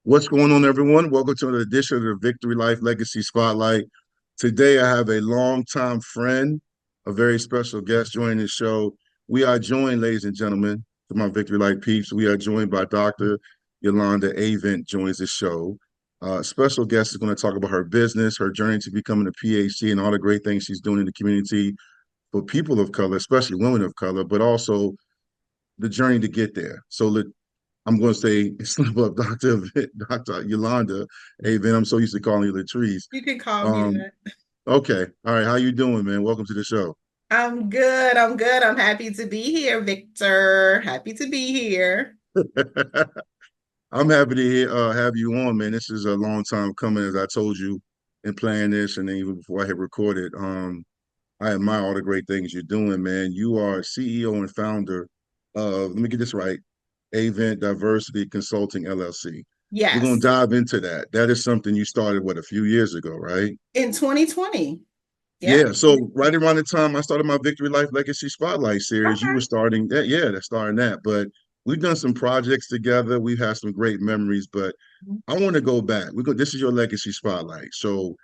What's going on, everyone? Welcome to another edition of the Victory Life Legacy Spotlight. Today, I have a longtime friend, a very special guest joining the show. We are joined, ladies and gentlemen, to my Victory Life peeps. We are joined by Dr. Yolanda Avent joins the show. Special guest is going to talk about her business, her journey to becoming a Ph.D., and all the great things she's doing in the community for people of color, especially women of color, but also the journey to get there. I'm going to say slip up Dr. Yolanda Avent. I'm so used to calling you Latrice. You can call me Um, that. okay. All right. How you doing, man? Welcome to the show. I'm good. I'm good. I'm happy to be here, Victor. Happy to be here. I'm happy to have you on, man. This is a long time coming, as I told you in playing this, and then even before I had recorded. I admire all the great things you're doing, man. You are CEO and founder of, let me get this right, Avent Diversity Consulting LLC. We're going to Yes, dive into that. That is something you started, what, a few years ago, right? in 2020. Yeah. Yeah. So right around the time I started my Victory Life Legacy Spotlight series, you Okay. were starting that. Yeah, that's starting that. But we've done some projects together. We've had some great memories, but I want to go back. This is your legacy spotlight. So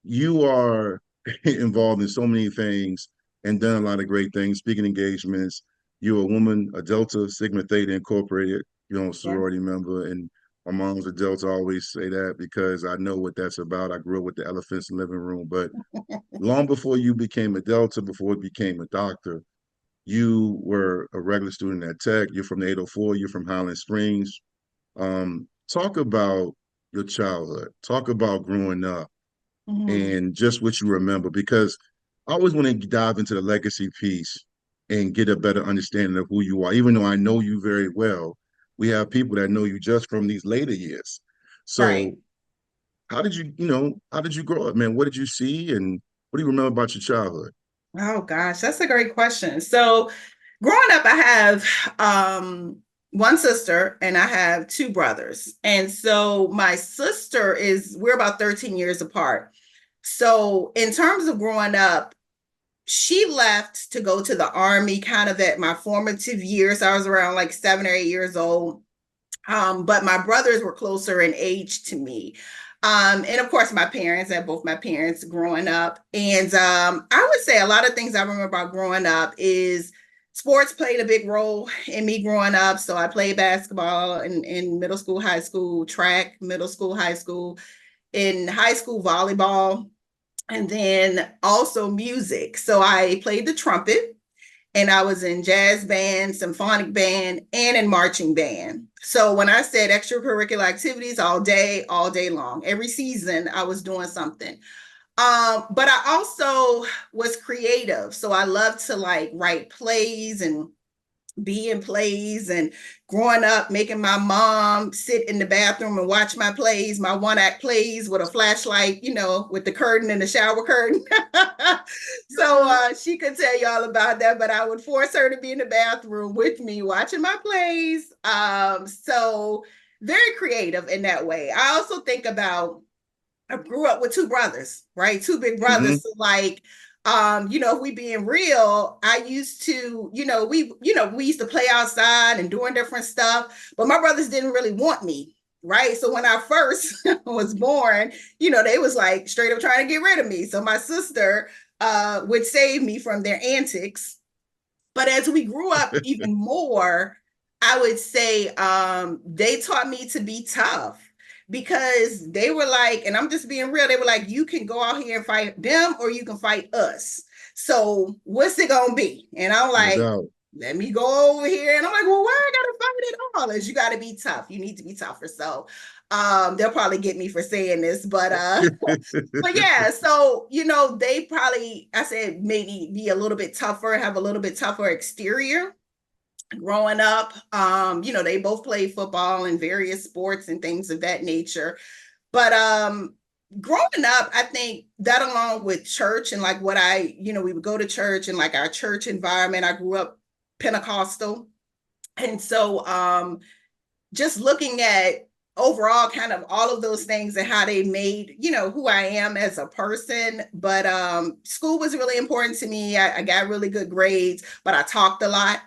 you are involved in so many things and done a lot of great things, speaking engagements. You're a woman, a Delta Sigma Theta Incorporated, Yeah. sorority member. And my mom's a Delta. I always say that because I know what that's about. I grew up with the elephants in the living room. But long before you became a Delta, before you became a doctor, you were a regular student at Tech. You're from the 804. You're from Highland Springs. Talk about your childhood. Talk about growing up Mhm. and just what you remember, because I always want to dive into the legacy piece and get a better understanding of who you are. Even though I know you very well, we have people that know you just from these later years. Right. So how did you grow up, man? What did you see and what do you remember about your childhood? Oh gosh, that's a great question. So, growing up, I have one sister and I have two brothers. And so my sister we're about 13 years apart. So, in terms of growing up, she left to go to the army kind of at my formative years. I was around like 7 or 8 years old. But my brothers were closer in age to me. And of course, my parents, I had both my parents growing up. And I would say a lot of things I remember about growing up is sports played a big role in me growing up. So I played basketball in middle school, high school, track, middle school, high school, in high school, volleyball, and then also music. So I played the trumpet and I was in jazz band, symphonic band, and in marching band. So when I said extracurricular activities all day long, every season I was doing something. But I also was creative. So I love to like write plays and be in plays, and growing up making my mom sit in the bathroom and watch my plays, my one act plays with a flashlight, with the curtain and the shower curtain. So she could tell you all about that, but I would force her to be in the bathroom with me watching my plays. So very creative in that way. I also think about, I grew up with two brothers, right? Two big Mm-hmm. brothers. So like, if we being real, I used to, we used to play outside and doing different stuff, but my brothers didn't really want me. Right. So when I first was born, they was like straight up trying to get rid of me. So my sister would save me from their antics. But as we grew up even more, I would say they taught me to be tough, because they were like, and I'm just being real, they were like, you can go out here and fight them or you can fight us. So what's it gonna be? And I'm No like, doubt. let me go over here. And I'm like, well, why I gotta fight it all? Is you gotta be tough. You need to be tougher. So they'll probably get me for saying this, but yeah, so they probably, I said, maybe be a little bit tougher, have a little bit tougher exterior growing up. They both played football and various sports and things of that nature. But growing up, I think that, along with church and like we would go to church and like our church environment. I grew up Pentecostal. And so just looking at overall kind of all of those things and how they made who I am as a person. But school was really important to me. I got really good grades, but I talked a lot.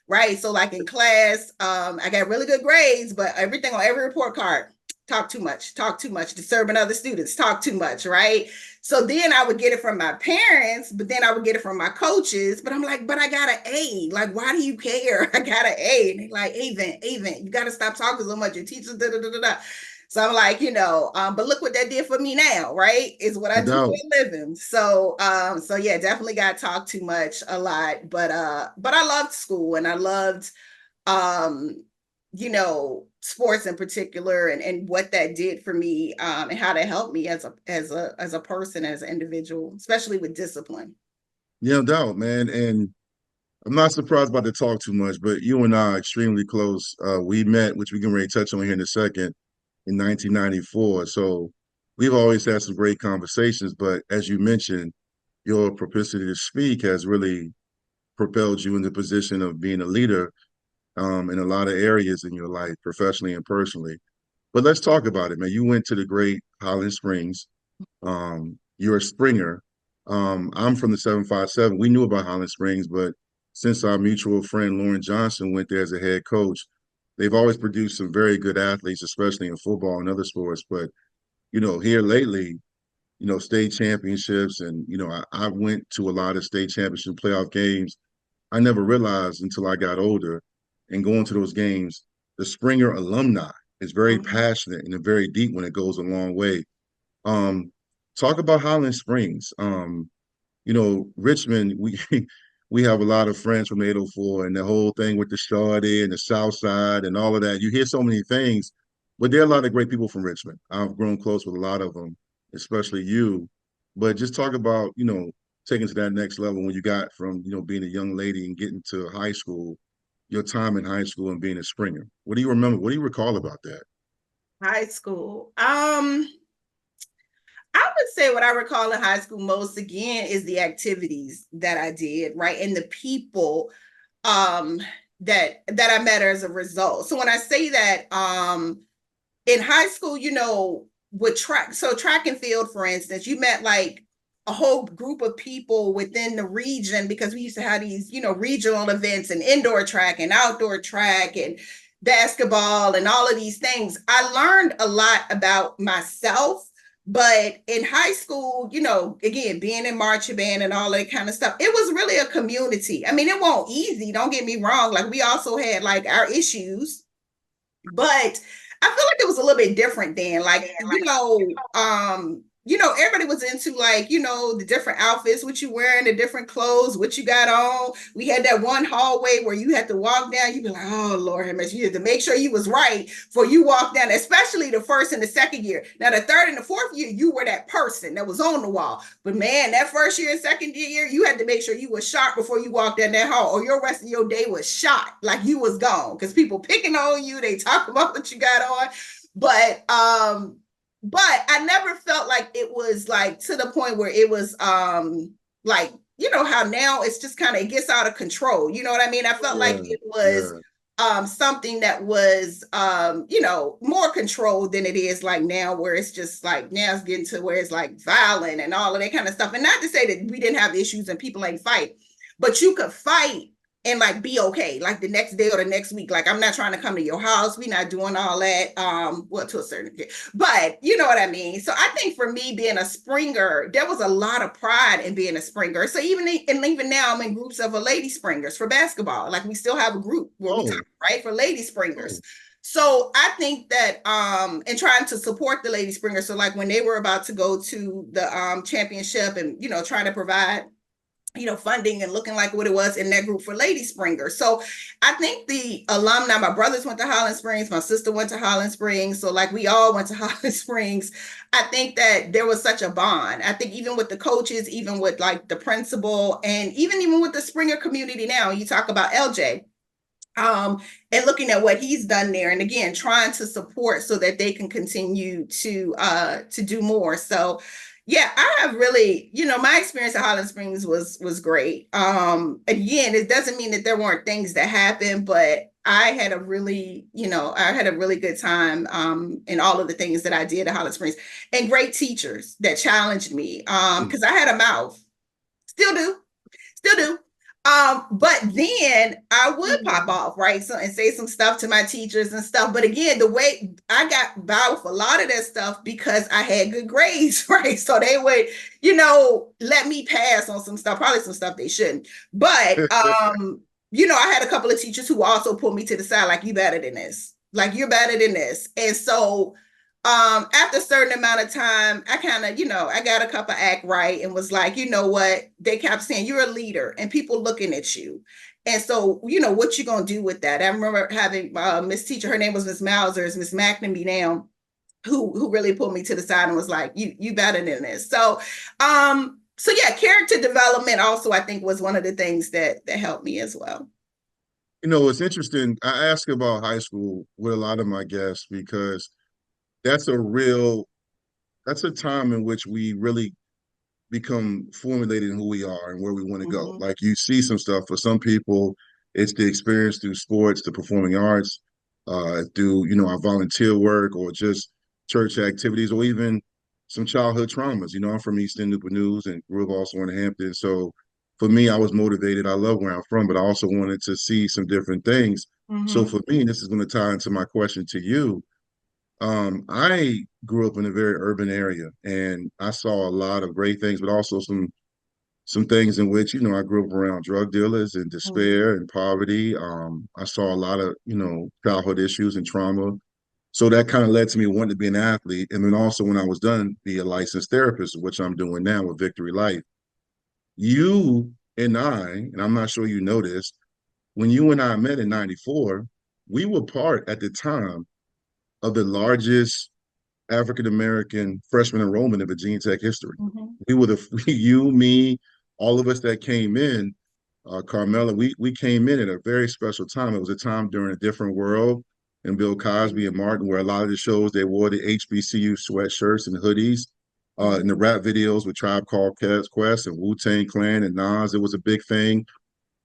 Right. So like in class, I got really good grades, but everything on every report card, talk too much, disturbing other students, talk too much, right? So then I would get it from my parents, but then I would get it from my coaches. But I'm like, but I got an A. Like, why do you care? I got an A. And they're like, Avent, you got to stop talking so much. Your teachers, da da da da da. So I'm like, but look what that did for me now, right? Is what I do for a living. So, so yeah, definitely got talked too much a lot, but I loved school and I loved, sports in particular and what that did for me, and how that helped me as a person, as an individual, especially with discipline. Yeah, no doubt, man. And I'm not surprised about the talk too much, but you and I are extremely close. We met, which we can really touch on here in a second, in 1994. So we've always had some great conversations. But as you mentioned, your propensity to speak has really propelled you in the position of being a leader in a lot of areas in your life, professionally and personally. But let's talk about it, man. You went to the great Highland Springs. You're a Springer. I'm from the 757. We knew about Highland Springs, but since our mutual friend Lauren Johnson went there as a head coach, they've always produced some very good athletes, especially in football and other sports. But, here lately, state championships and, I went to a lot of state championship playoff games. I never realized until I got older and going to those games, the Springer alumni is very passionate and very deep when it goes a long way. Um, Talk about Highland Springs. Richmond, we we have a lot of friends from 804 and the whole thing with the Shawty and the South Side and all of that. You hear so many things, but there are a lot of great people from Richmond. I've grown close with a lot of them, especially you. But just talk about, taking to that next level when you got from, being a young lady and getting to high school, your time in high school and being a Springer. What do you remember? What do you recall about that? High school. I would say what I recall in high school most again is the activities that I did, right? And the people that I met as a result. So when I say that, in high school, with track and field, for instance, you met like a whole group of people within the region, because we used to have these, regional events and indoor track and outdoor track and basketball and all of these things. I learned a lot about myself. But in high school, again, being in marching band and all that kind of stuff, it was really a community. I mean, it wasn't easy, don't get me wrong. Like, we also had like our issues, but I feel like it was a little bit different then. Like, everybody was into like, the different outfits, what you wearing, the different clothes, what you got on. We had that one hallway where you had to walk down. You'd be like, oh Lord, you had to make sure you was right before you walk down, especially the first and the second year. Now, the third and the fourth year, you were that person that was on the wall. But man, that first year and second year, you had to make sure you was sharp before you walked down that hall, or your rest of your day was shot, like you was gone. Because people picking on you, they talk about what you got on. But I never felt like it was like to the point where it was like, how now it's just kind of, it gets out of control. You know what I mean? I felt like it was something that was more controlled than it is like now, where it's just like, now it's getting to where it's like violent and all of that kind of stuff. And not to say that we didn't have issues and people ain't fight, but you could fight and like be okay, like the next day or the next week. Like, I'm not trying to come to your house. We're not doing all that. Well, to a certain degree, but you know what I mean? So I think for me being a Springer, there was a lot of pride in being a Springer. So even now I'm in groups of Lady Springers for basketball. Like, we still have a group where we talk, right, for Lady Springers. So I think that and trying to support the Lady Springers. So like when they were about to go to the championship and trying to provide funding and looking like what it was in that group for Lady Springer. So I think the alumni, my brothers went to Highland Springs, my sister went to Highland Springs. So like we all went to Highland Springs. I think that there was such a bond. I think even with the coaches, even with like the principal, and even with the Springer community now, you talk about LJ. And looking at what he's done there, and again, trying to support so that they can continue to do more. So yeah, I have really, my experience at Highland Springs was great. Again, it doesn't mean that there weren't things that happened, but I had a really good time in all of the things that I did at Highland Springs, and great teachers that challenged me because I had a mouth, still do. But then I would pop off, right? So and say some stuff to my teachers and stuff. But again, the way I got by with a lot of that stuff because I had good grades, right? So they would, let me pass on some stuff, probably some stuff they shouldn't. But I had a couple of teachers who also pulled me to the side, like, you better than this. Like, you're better than this. And so after a certain amount of time, I kind of, I got a couple act right and was like, you know what? They kept saying, you're a leader and people looking at you. And so, what you going to do with that? I remember having Miss Teacher, her name was Miss Mausers, Miss McNamee now, who really pulled me to the side and was like, you better than this. So yeah, character development also, I think, was one of the things that helped me as well. It's interesting. I ask about high school with a lot of my guests because that's a time in which we really become formulated in who we are and where we want to go. Mm-hmm. Like, you see some stuff for some people, it's the experience through sports, the performing arts, through, our volunteer work or just church activities, or even some childhood traumas. I'm from East End, Newport News, and grew up also in Hampton. So for me, I was motivated. I love where I'm from, but I also wanted to see some different things. So Mm-hmm. for me, this is going to tie into my question to you. I grew up in a very urban area, and I saw a lot of great things, but also some things in which, I grew up around drug dealers and Mm-hmm. despair and poverty. I saw a lot of, childhood issues and trauma. So that kind of led to me wanting to be an athlete. And then also, when I was done, be a licensed therapist, which I'm doing now with Victory Life. You and I'm not sure you noticed, when you and I met in 94, we were part at the time of the largest African American freshman enrollment in Virginia Tech history. Mm-hmm. We were you, me, all of us that came in, Carmela, we came in at a very special time. It was a time during a different world, and Bill Cosby and Martin, where a lot of the shows, they wore the HBCU sweatshirts and hoodies. In the rap videos with Tribe Called Quest and Wu-Tang Clan and Nas, it was a big thing.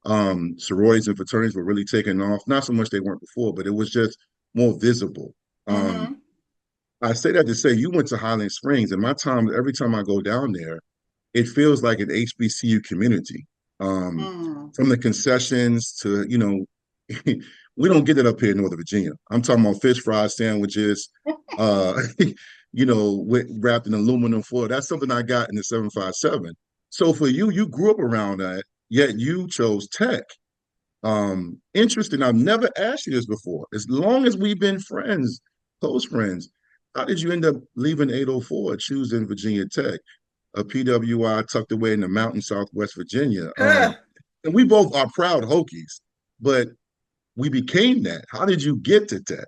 Sororities and fraternities were really taking off. Not so much they weren't before, but it was just more visible. Mm-hmm. I say that to say you went to Highland Springs, and every time I go down there, it feels like an HBCU community. Um, Mm. from the concessions to, we don't get it up here in Northern Virginia. I'm talking about fish fry sandwiches, uh, wrapped in aluminum foil. That's something I got in the 757. So for you, you grew up around that, yet you chose tech. Interesting. I've never asked you this before. As long as we've been friends, close friends, how did you end up leaving 804, choosing Virginia Tech, a PWI tucked away in the mountain Southwest Virginia? Huh. And we both are proud Hokies, but we became that. How did you get to Tech?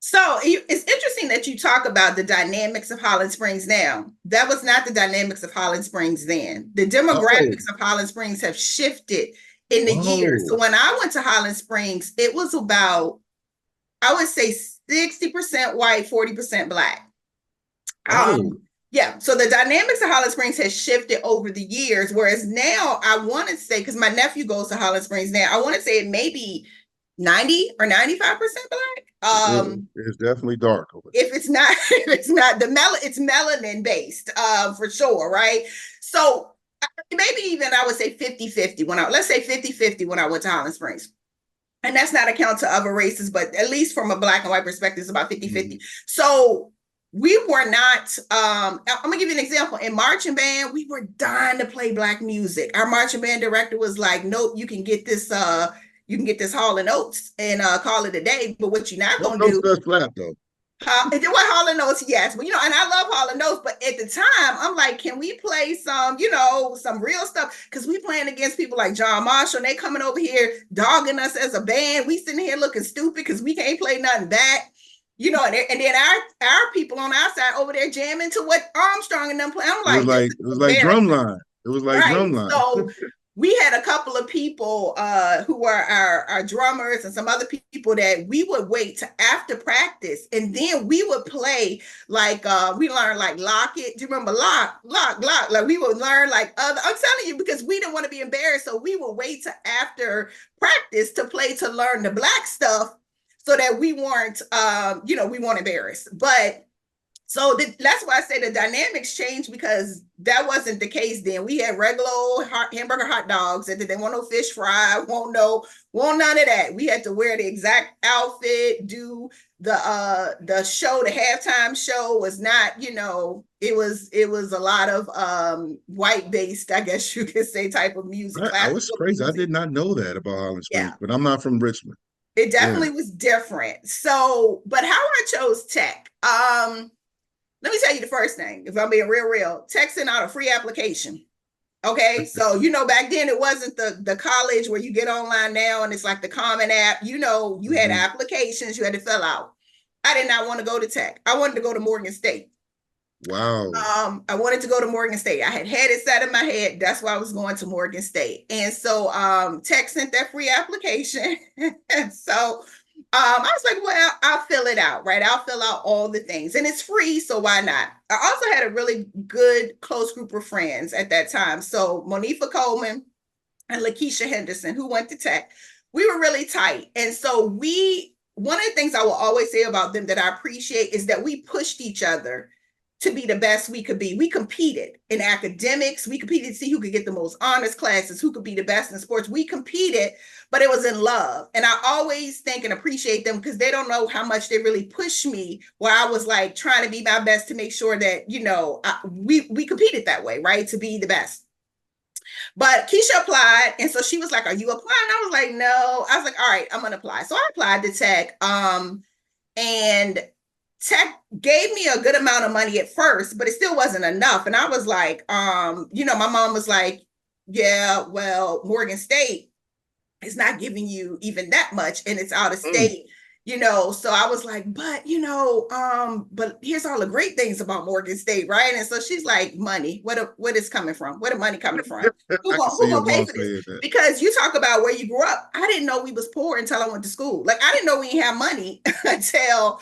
So it's interesting that you talk about the dynamics of Holland Springs now. That was not the dynamics of Holland Springs then. The Oh, demographics of Holland Springs have shifted in the years. So oh, when I went to Holland Springs, it was about, I would say 60% white, 40% black. oh, Yeah, so the dynamics of Holland Springs has shifted over the years, whereas now I want to say, because my nephew goes to Holland Springs now, I want to say it may be 90 or 95% black. it's definitely dark over If it's not, if it's not it's melanin based, for sure, right? So maybe even I would say 50-50 let's say 50-50 when I went to Holland Springs. And that's not account to other races, but at least from a black and white perspective, it's about 50-50. there. So we were not, I'm gonna give you an example. In marching band, we were dying to play black music. Our marching band director was like, nope, you can get this Hall and Oates and call it a day. But what you're not No, gonna no do, stress flap though. what Hall and Oates, yes. But and I love Hall and Oates, but at the time, I'm like, can we play some, some real stuff? Because we playing against people like John Marshall, and they coming over here dogging us as a band. We sitting here looking stupid because we can't play nothing back. And then our people on our side over there jamming to what Armstrong and them play. I'm like, this is It was like embarrassing. drumline. It was like Right. drumline. So we had a couple of people who were our drummers and some other people that we would wait to after practice, and then we would play like we learned like Lock It. Do you remember Lock? Like we would learn like other. I'm telling you, because we didn't want to be embarrassed, so we would wait to after practice to play to learn the black stuff, so that we weren't we weren't embarrassed. But So that's why I say the dynamics changed, because that wasn't the case then. We had regular old hamburger hot dogs, and they want no fish fry, won't none of that. We had to wear the exact outfit, do the show. The halftime show was not, it was a lot of white based, I guess you could say, type of music, I was classical crazy. I music. did not know that about Holland Springs, Yeah. but I'm not from Richmond. It Yeah. definitely was different. So, but how I chose tech, let me tell you the first thing, if I'm being real, tech sent out a free application. Okay, so back then it wasn't the college where you get online now and it's like the common app. You had applications you had to fill out. I did not want to go to tech. I wanted to go to Morgan State. Wow. I wanted to go to Morgan State. I had it set in my head. That's why I was going to Morgan State. And so tech sent that free application. And so I was like, well, I'll fill it out, right? I'll fill out all the things, and it's free, so why not? I also had a really good close group of friends at that time. So Monifa Coleman and Lakeisha Henderson, who went to tech, we were really tight. And so one of the things I will always say about them that I appreciate is that we pushed each other to be the best we could be. We competed in academics. We competed to see who could get the most honors classes, who could be the best in sports. We competed, but it was in love. And I always think and appreciate them because they don't know how much they really pushed me, where I was like trying to be my best to make sure that, we competed that way, right? To be the best. But Keisha applied. And so she was like, are you applying? I was like, no. I was like, all right, I'm going to apply. So I applied to tech. And tech gave me a good amount of money at first, but it still wasn't enough. And I was like, my mom was like, yeah, well, Morgan State is not giving you even that much, and it's out of state. So I was like, but but here's all the great things about Morgan State, right? And so she's like, money, what is coming from? Where the money coming from? Who gonna pay for this? Because you talk about where you grew up. I didn't know we was poor until I went to school. Like, I didn't know we didn't have money until,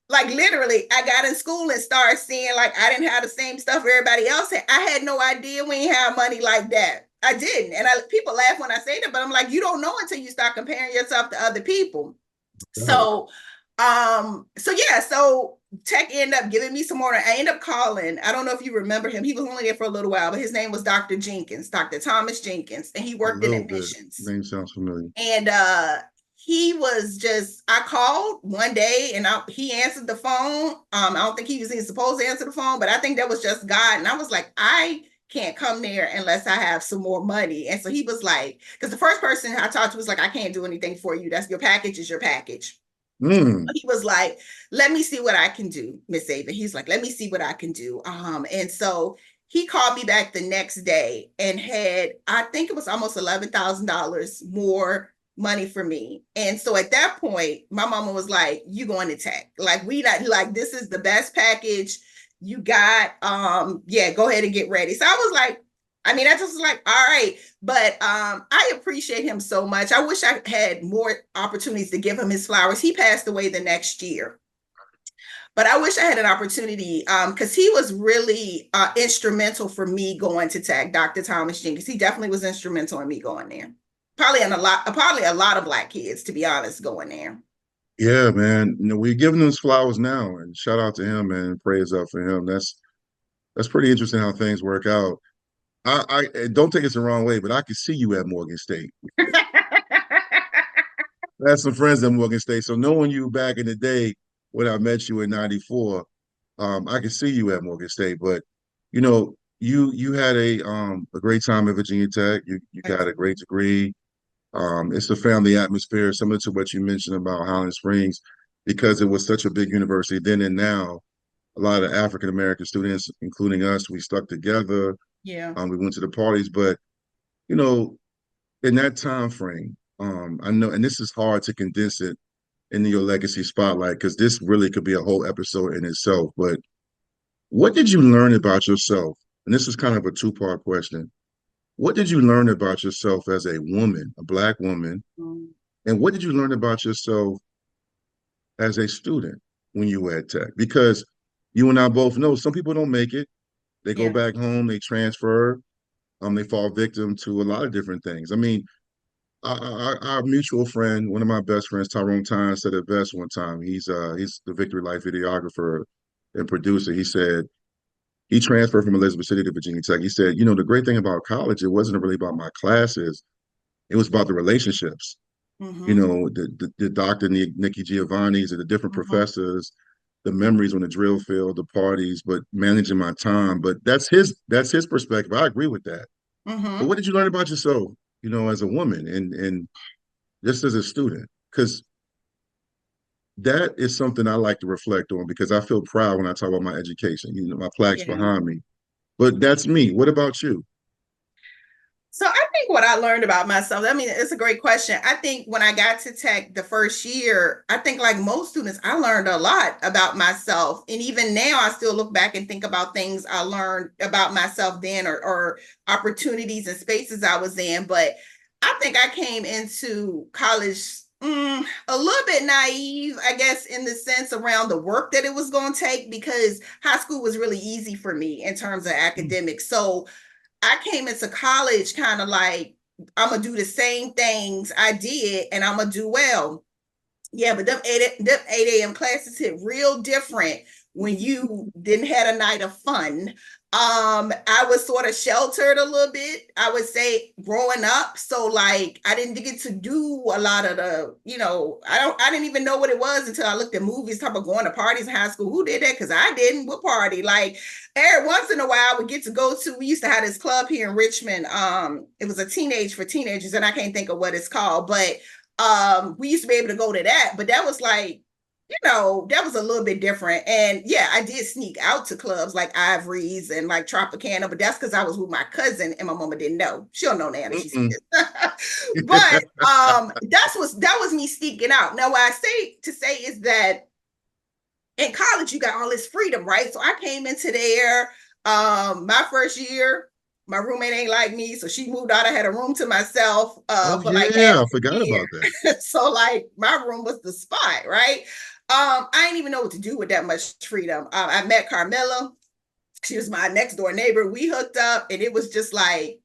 like, literally I got in school and started seeing, like, I didn't have the same stuff everybody else had. I had no idea we didn't have money like that. I didn't. And people laugh when I say that, but I'm like, you don't know until you start comparing yourself to other people. So tech ended up giving me some more. I ended up calling. I don't know if you remember him. He was only there for a little while, but his name was Dr. Jenkins, Dr. Thomas Jenkins, and he worked in admissions. Name sounds familiar. And he was just, I called one day and he answered the phone. I don't think he was even supposed to answer the phone, but I think that was just God. And I was like, I can't come there unless I have some more money. And so he was like, because the first person I talked to was like, I can't do anything for you. That's your package is your package. He was like, let me see what I can do, Miss Avent. He's like, let me see what I can do. And so he called me back the next day and had, I think it was almost $11,000 more money for me. And so at that point, my mama was like, you going to tech. Like, this is the best package you got. Go ahead and get ready. So I was like, I just was like, all right. But I appreciate him so much. I wish I had more opportunities to give him his flowers. He passed away the next year. But I wish I had an opportunity because he was really instrumental for me going to tech, Dr. Thomas Jenkins. He definitely was instrumental in me going there. Probably a lot of Black kids, to be honest, going there. Yeah, man. We're giving him his flowers now, and shout out to him, man. Praise up for him. That's pretty interesting how things work out. I don't take it the wrong way, but I could see you at Morgan State. I had some friends at Morgan State, so knowing you back in the day when I met you in '94, I could see you at Morgan State. But you had a great time at Virginia Tech. You got a great degree. It's the family atmosphere, similar to what you mentioned about Highland Springs, because it was such a big university then and now. A lot of African American students, including us, we stuck together. Yeah. We went to the parties, but in that time frame, I know, and this is hard to condense it into your legacy spotlight because this really could be a whole episode in itself. But what did you learn about yourself? And this is kind of a two-part question. What did you learn about yourself as a woman, a Black woman? And what did you learn about yourself as a student when you were at Tech? Because you and I both know some people don't make it. They go back home, they transfer, they fall victim to a lot of different things. Our mutual friend, one of my best friends, Tyrone Tynes, said it best one time. He's the Victory Life videographer. and producer. He said he transferred from Elizabeth City to Virginia Tech. He said, the great thing about college, it wasn't really about my classes. It was about the relationships. Mm-hmm. The Dr. Nikki Giovanni's and the different Mm-hmm. professors, the memories on the drill field, the parties, but managing my time. But that's his perspective. I agree with that. But Mm-hmm. what did you learn about yourself, as a woman and just as a student? Because that is something I like to reflect on because I feel proud when I talk about my education. My plaque's Yeah. behind me. But that's me. What about you? So I think what I learned about myself, I mean, it's a great question. I think when I got to tech the first year, I think like most students, I learned a lot about myself. And even now I still look back and think about things I learned about myself then or opportunities and spaces I was in. But I think I came into college a little bit naive, I guess, in the sense around the work that it was going to take because high school was really easy for me in terms of academics. So I came into college kind of like, I'm gonna do the same things I did and I'm gonna do well. Yeah, but them 8 a.m. classes hit real different when you didn't had a night of fun. I was sort of sheltered a little bit, I would say, growing up. So like I didn't get to do a lot of I didn't even know what it was until I looked at movies, talking about going to parties in high school. Who did that? Because I didn't. What party? Like every once in a while I would get to go to, we used to have this club here in Richmond. It was a teenage for teenagers, and I can't think of what it's called, but we used to be able to go to that, but that was like, that was a little bit different. And yeah, I did sneak out to clubs like Ivory's and like Tropicana, but that's because I was with my cousin and my mama didn't know. She'll know now that she sees this. But that was me sneaking out. Now what I say to say is that in college you got all this freedom, right? So I came into there my first year, my roommate ain't like me, so she moved out. I had a room to myself Oh for like yeah, half I the forgot year. about that. So like my room was the spot, right? I didn't even know what to do with that much freedom. I met Carmela. She was my next door neighbor. We hooked up, and it was just like,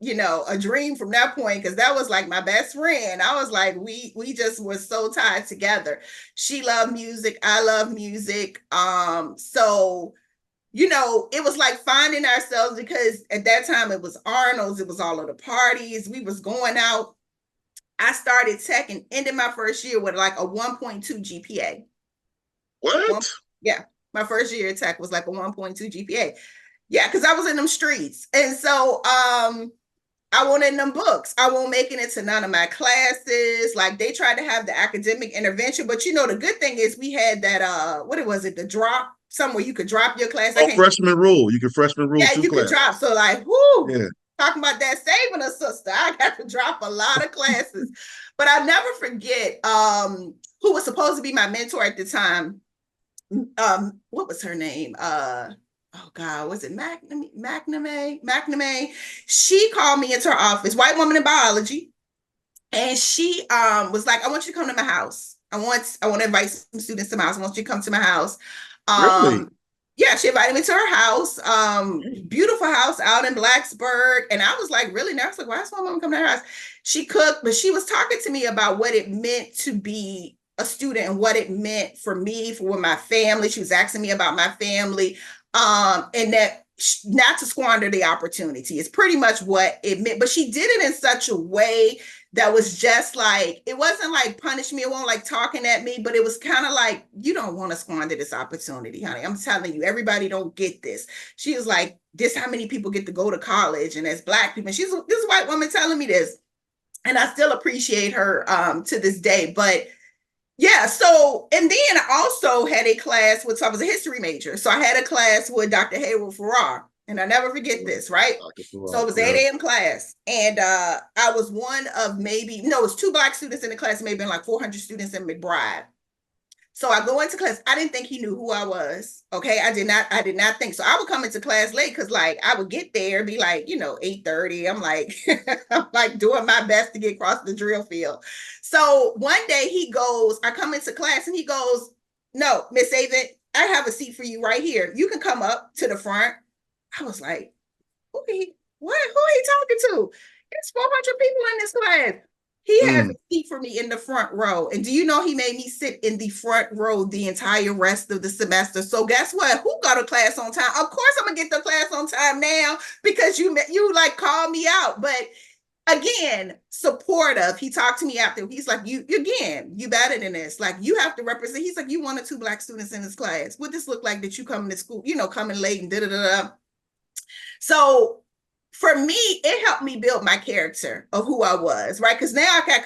a dream from that point, because that was like my best friend. I was like, we just were so tied together. She loved music, I love music. So it was like finding ourselves, because at that time it was Arnold's, it was all of the parties, we was going out. I started tech and ended my first year with like a 1.2 GPA. One, What? yeah, my first year at tech was like a 1.2 GPA. Yeah, because I was in them streets. And so I wanted them books. I won't make it into none of my classes. Like they tried to have the academic intervention, but the good thing is we had that what was it, the drop, somewhere you could drop your class. I Oh, can't. freshman rule. You can freshman rule Yeah, two you could drop. classes. So like, whoo, Yeah. talking about that saving a sister. I got to drop a lot of classes. But I'll never forget who was supposed to be my mentor at the time. What was her name? Oh God, was it McNamee? She called me into her office, white woman in biology, and she was like, I want you to come to my house. I want to invite some students to my house. I want you to come to my house. Really? Um, yeah, she invited me to her house. Beautiful house out in Blacksburg. And I was like really nervous. Like, why is my mom coming to her house? She cooked, but she was talking to me about what it meant to be a student and what it meant for me, for my family. She was asking me about my family. And that not to squander the opportunity is pretty much what it meant. But she did it in such a way that was just like, it wasn't like punish me, it wasn't like talking at me, but it was kind of like, you don't want to squander this opportunity, honey. I'm telling you, everybody don't get this. She was like, this how many people get to go to college, and as Black people, she's this white woman telling me this, and I still appreciate her to this day. But yeah, so, and then I also had a class with, so I was a history major. So I had a class with Dr. Hayward Farrar, and I never forget this, right? So it was Yeah. 8 a.m. class. And I was one of maybe, no, it was two Black students in the class, maybe like 400 students in McBride. So I go into class. I didn't think he knew who I was. Okay. I did not think so. I would come into class late because like I would get there, be like, 8:30. I'm like, I'm like doing my best to get across the drill field. So one day I come into class and he goes, no, Miss Avent, I have a seat for you right here. You can come up to the front. I was like, who he talking to? It's 400 people in this class. He has Mm. a seat for me in the front row. And do you know he made me sit in the front row the entire rest of the semester? So guess what? Who got to class on time? Of course I'm gonna get to class on time now because you like called me out. But again, supportive. He talked to me after. He's like, you better than this. Like, you have to represent. He's like, you one or two Black students in this class. What this look like that you coming to school, coming late and da da da. So for me, it helped me build my character of who I was, right? Because now I got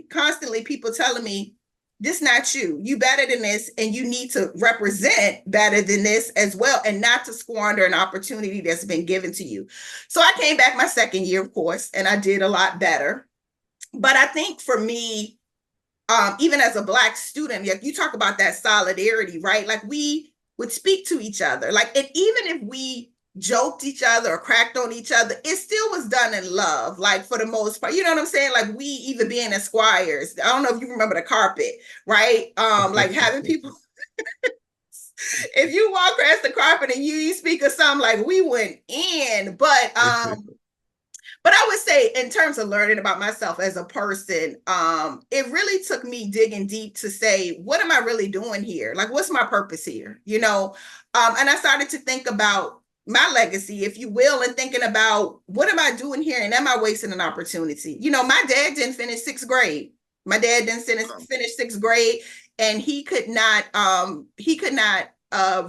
constantly people telling me, this not you. You better than this, and you need to represent better than this as well, and not to squander an opportunity that's been given to you. So I came back my second year, of course, and I did a lot better. But I think for me, even as a Black student, like you talk about that solidarity, right? Like we would speak to each other, like, and even if we joked each other or cracked on each other, it still was done in love, like for the most part. You know what I'm saying? Like we even being Esquires. I don't know if you remember the carpet, right? Like having people. If you walk across the carpet and you speak of something, like we went in, but I would say in terms of learning about myself as a person, it really took me digging deep to say, what am I really doing here? Like, what's my purpose here? And I started to think about my legacy, if you will, and thinking about what am I doing here, and am I wasting an opportunity? My dad didn't finish sixth grade. My dad didn't finish sixth grade, and he could not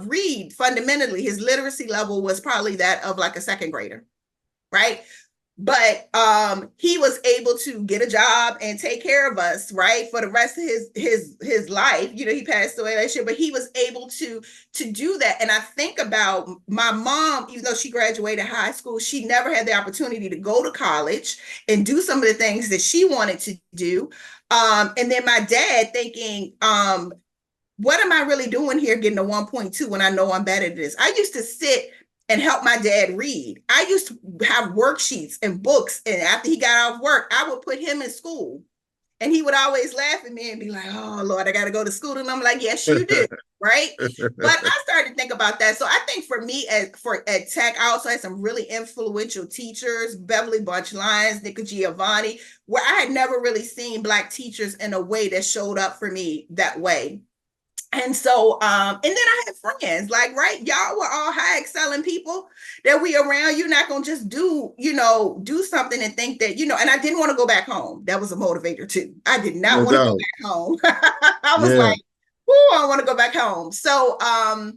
read fundamentally. His literacy level was probably that of like a second grader, right? But he was able to get a job and take care of us, right, for the rest of his life. He passed away last year, but he was able to do that. And I think about my mom, even though she graduated high school, she never had the opportunity to go to college and do some of the things that she wanted to do. And then my dad thinking, what am I really doing here getting a 1.2 when I know I'm better than this? I used to sit and help my dad read. I used to have worksheets and books. And after he got off work, I would put him in school. And he would always laugh at me and be like, oh, Lord, I got to go to school. And I'm like, yes, you do. Right. But I started to think about that. So I think for me at Tech, I also had some really influential teachers, Beverly Bunch Lyons, Nika Giovanni, where I had never really seen Black teachers in a way that showed up for me that way. And so, and then I had friends, like, right, y'all were all high excelling people that we around. You're not going to just do something and think that, and I didn't want to go back home. That was a motivator too. I did not want to go back home. I was like, oh, I want to go back home. So, I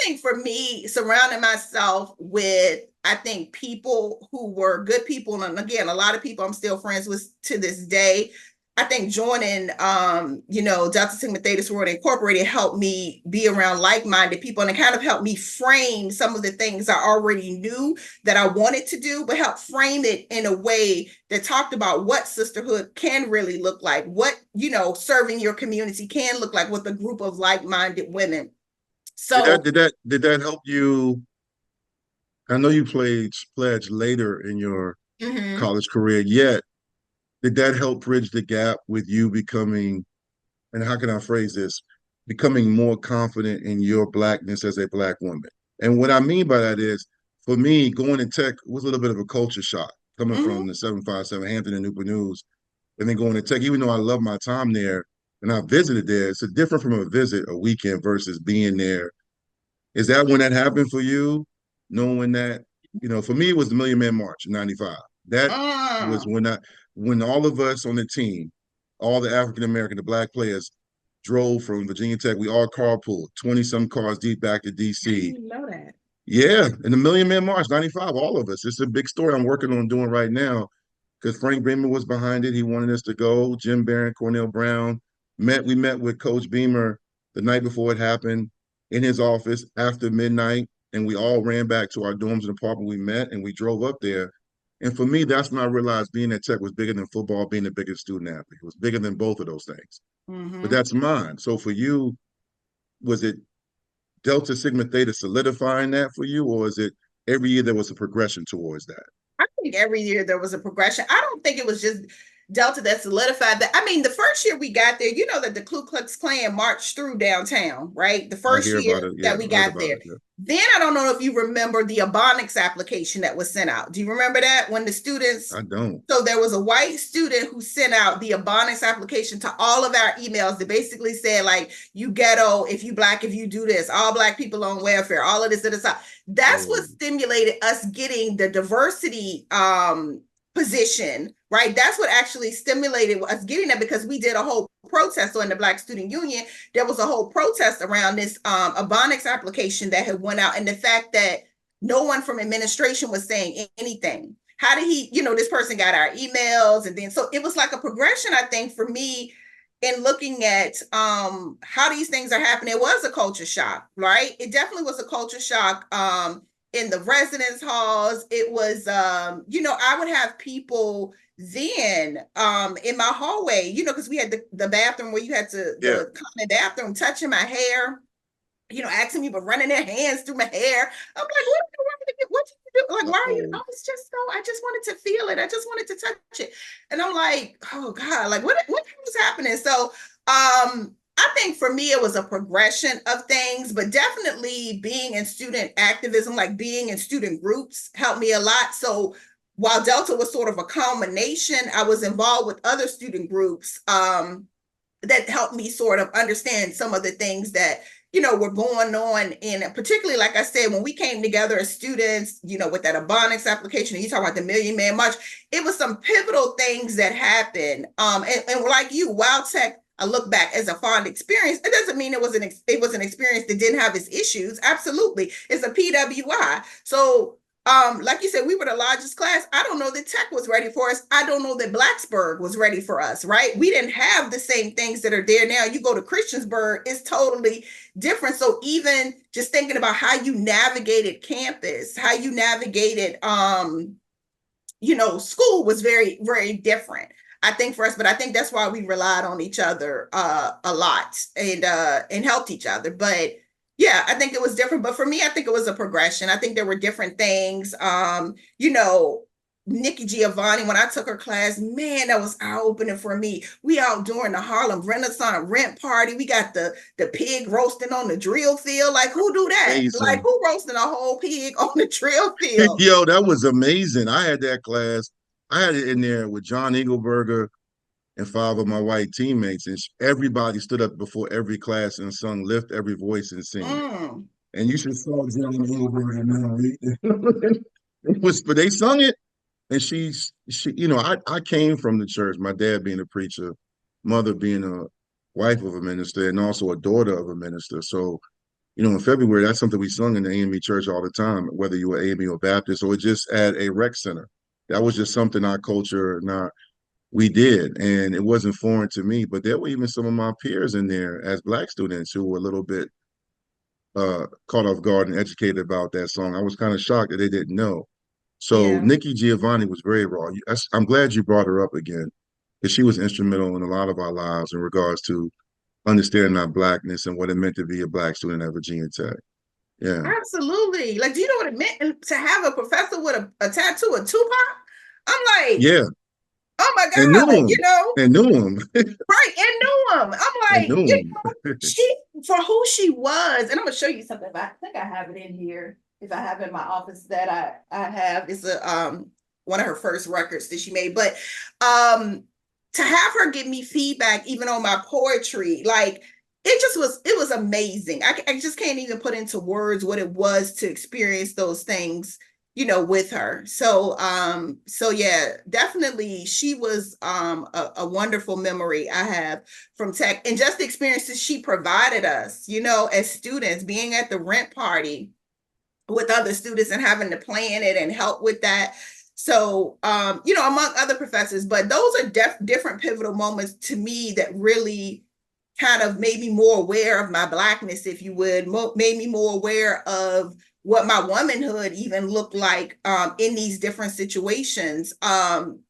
think for me, surrounding myself with, I think, people who were good people. And again, a lot of people I'm still friends with to this day. I think joining, Delta Sigma Theta Sorority Incorporated helped me be around like-minded people, and it kind of helped me frame some of the things I already knew that I wanted to do, but help frame it in a way that talked about what sisterhood can really look like, what, serving your community can look like with a group of like-minded women. So did that help you? I know you pledged later in your college career, yet did that help bridge the gap with you becoming, and how can I phrase this, becoming more confident in your Blackness as a Black woman? And what I mean by that is, for me, going to Tech was a little bit of a culture shock, coming from the 757 Hampton and Newport News, and then going to Tech, even though I love my time there and I visited there, it's different from a visit, a weekend versus being there. Is that when that happened for you? Knowing that, for me, it was the Million Man March in '95. That was when all of us on the team, all the African American, the Black players, drove from Virginia Tech. We all carpooled, 20-some cars deep back to DC. I didn't know that. Yeah, and the Million Man March, '95, all of us. It's a big story I'm working on doing right now because Frank Beamer was behind it. He wanted us to go. Jim Barron, Cornell Brown. We met with Coach Beamer the night before it happened in his office after midnight, and we all ran back to our dorms and apartment. We met and we drove up there. And for me, that's when I realized being at Tech was bigger than football, being the biggest student athlete. It was bigger than both of those things. But that's mine. So for you, was it Delta Sigma Theta solidifying that for you, or is it every year there was a progression towards that? I think every year there was a progression. I don't think it was just Delta that solidified that. I mean, the first year we got there, you know that the Ku Klux Klan marched through downtown, right? The I first hear year about it. Yeah, that we I heard got about there. it. Yeah. Then I don't know if you remember the Ebonics application that was sent out. Do you remember that when the students? I don't. So there was a white student who sent out the Ebonics application to all of our emails that basically said, like, you ghetto, if you Black, if you do this, all Black people on welfare, all of this, that's what stimulated us getting the diversity position, right? That's what actually stimulated us getting that, because we did a whole protest. So in the Black Student Union, there was a whole protest around this Ebonics application that had went out, and the fact that no one from administration was saying anything. How did he, this person got our emails, and then so it was like a progression, I think, for me in looking at how these things are happening. It was a culture shock, right? It definitely was a culture shock. In the residence halls, it was I would have people then in my hallway, because we had the bathroom where you had to the common bathroom, touching my hair, asking me, but running their hands through my hair. I'm like, what did you do? Like, why are you? I just wanted to feel it. I just wanted to touch it. And I'm like, oh God, like what was happening? So I think for me, it was a progression of things, but definitely being in student activism, like being in student groups, helped me a lot. So while Delta was sort of a culmination, I was involved with other student groups that helped me sort of understand some of the things that were going on. And particularly, like I said, when we came together as students, with that Ebonics application, and you talk about the Million Man March, it was some pivotal things that happened. And like you, Wild Tech, I look back as a fond experience. It doesn't mean it was an experience that didn't have its issues. Absolutely. It's a PWI. So like you said, we were the largest class. I don't know that Tech was ready for us. I don't know that Blacksburg was ready for us, right? We didn't have the same things that are there now. You go to Christiansburg, it's totally different. So even just thinking about how you navigated campus, how you navigated, school was very, very different, I think, for us. But I think that's why we relied on each other a lot and helped each other. But yeah, I think it was different. But for me, I think it was a progression. I think there were different things. Nikki Giovanni, when I took her class, man, that was eye-opening for me. We out during the Harlem Renaissance rent party. We got the pig roasting on the drill field. Like, who do that? Amazing. Like, who roasting a whole pig on the drill field? Yo, that was amazing. I had that class. I had it in there with John Engelberger and 5 of my white teammates, and everybody stood up before every class and sung "Lift Every Voice and Sing." And you should saw John Engelberger now. It was, but they sung it, and she, I came from the church. My dad being a preacher, mother being a wife of a minister, and also a daughter of a minister. So, in February, that's something we sung in the AME church all the time, whether you were AME or Baptist, or just at a rec center. That was just something our culture, we did, and it wasn't foreign to me. But there were even some of my peers in there as Black students who were a little bit caught off guard and educated about that song. I was kind of shocked that they didn't know. So Nikki Giovanni was very raw. I'm glad you brought her up again, because she was instrumental in a lot of our lives in regards to understanding our Blackness and what it meant to be a Black student at Virginia Tech. Yeah, absolutely. Like, do you know what it meant to have a professor with a tattoo of Tupac? I'm like, yeah. Oh my God, and knew him. And knew him. Right, and knew him. I'm like, she, for who she was, and I'm gonna show you something. I think I have it in here. If I have it in my office, that I have is one of her first records that she made. But to have her give me feedback even on my poetry, like it was amazing. I just can't even put into words what it was to experience those things, with her. So yeah, definitely she was a wonderful memory I have from Tech, and just the experiences she provided us, as students, being at the rent party with other students and having to plan it and help with that. So, among other professors, but those are different pivotal moments to me that really kind of made me more aware of my Blackness, if you would, made me more aware of what my womanhood even looked like in these different situations.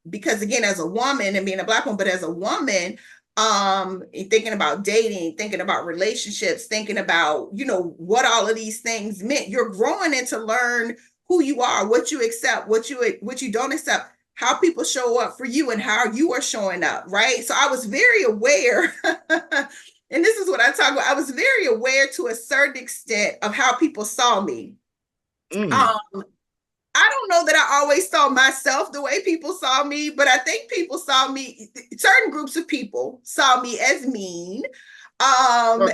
Because again, as a woman and being a Black woman, but as a woman, thinking about dating, thinking about relationships, thinking about, what all of these things meant, you're growing into learn who you are, what you accept, what you don't accept. how people show up for you and how you are showing up, right? So I was very aware, and this is what I talk about. I was very aware to a certain extent of how people saw me. Mm. Um, I don't know that I always saw myself the way people saw me, but I think people saw me, certain groups of people saw me as mean. Um,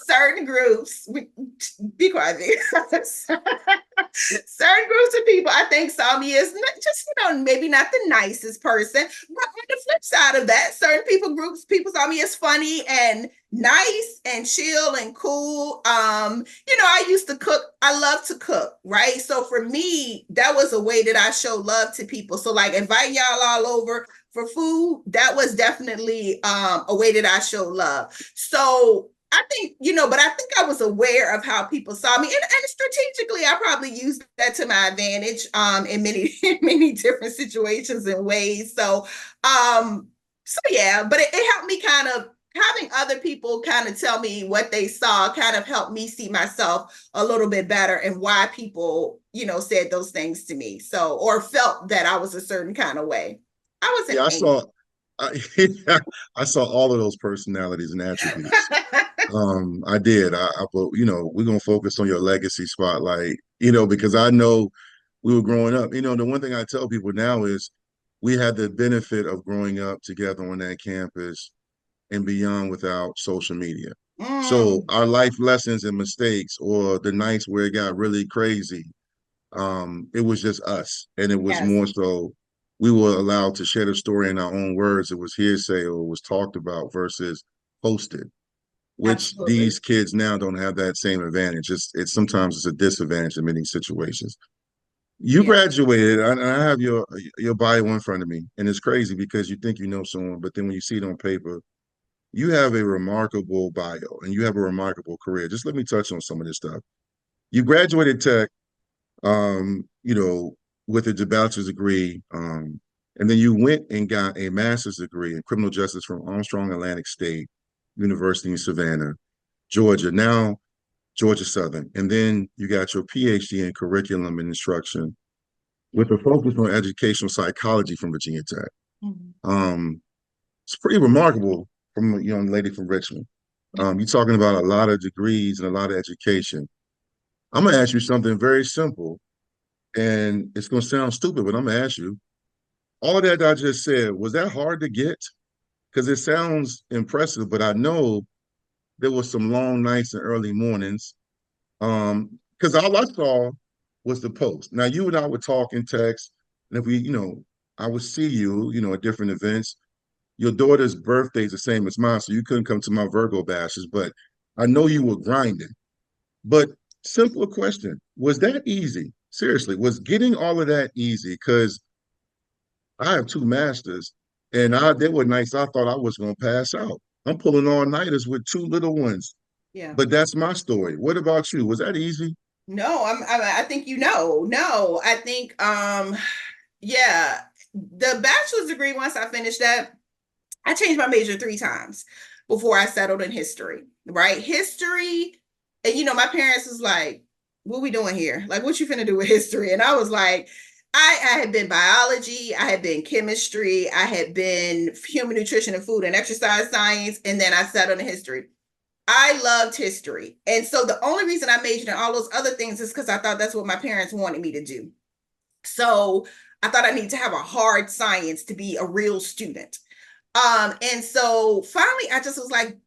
certain groups, be quiet. Certain groups of people I think saw me as just, maybe not the nicest person. But on the flip side of that, certain people saw me as funny and nice and chill and cool. I used to cook. I love to cook, right? So for me, that was a way that I show love to people. So like invite y'all all over for food, that was definitely a way that I show love. So I think, but I think I was aware of how people saw me. And strategically, I probably used that to my advantage in many different situations and ways. So yeah, but it helped me kind of having other people kind of tell me what they saw kind of helped me see myself a little bit better and why people, said those things to me. So, or felt that I was a certain kind of way. I wasn't Yeah, angry. I saw all of those personalities and attributes. I did. But we're gonna focus on your legacy spotlight, because I know we were growing up. The one thing I tell people now is we had the benefit of growing up together on that campus and beyond without social media. So Mm, our life lessons and mistakes, or the nights where it got really crazy, it was just us. And it was yes, more so we were allowed to share the story in our own words. It was hearsay or it was talked about versus posted, which absolutely. these kids now don't have that same advantage. It's sometimes it's a disadvantage in many situations. You Yeah. graduated, and I have your bio in front of me, and it's crazy because you think you know someone, but then when you see it on paper, you have a remarkable bio and you have a remarkable career. Just let me touch on some of this stuff. You graduated tech, you know, with a bachelor's degree, and then you went and got a master's degree in criminal justice from Armstrong Atlantic State University in Savannah, Georgia. Now Georgia Southern, and then you got your Ph.D. in curriculum and instruction with a focus on educational psychology from Virginia Tech. Mhm. Um, it's pretty remarkable from a young lady from Richmond. You're talking about a lot of degrees and a lot of education. I'm gonna ask you something very simple, and it's gonna sound stupid, but I'm gonna ask you, all of that I just said, was that hard to get? Because it sounds impressive, but I know there was some long nights and early mornings. Because all I saw was the post. Now you and I would talk in text, and if we, I would see you, at different events. Your daughter's birthday is the same as mine, so you couldn't come to my Virgo bashes, but I know you were grinding. But simple question, was that easy? Seriously, was getting all of that easy? Because I have two masters, and there were nights I thought I was going to pass out. I'm pulling all-nighters with two little ones, Yeah. but that's my story. What about you? Was that easy? No, I think No, I think yeah, the bachelor's degree, once I finished that, I changed my major 3 times before I settled in history, right? History, and my parents was like, what we doing here? Like, what you finna do with history? And I was like, I had been biology, I had been chemistry, I had been human nutrition and food and exercise science, and then I settled in history. I loved history. And so the only reason I majored in all those other things is because I thought that's what my parents wanted me to do. So I thought I needed to have a hard science to be a real student. And so finally I just was like,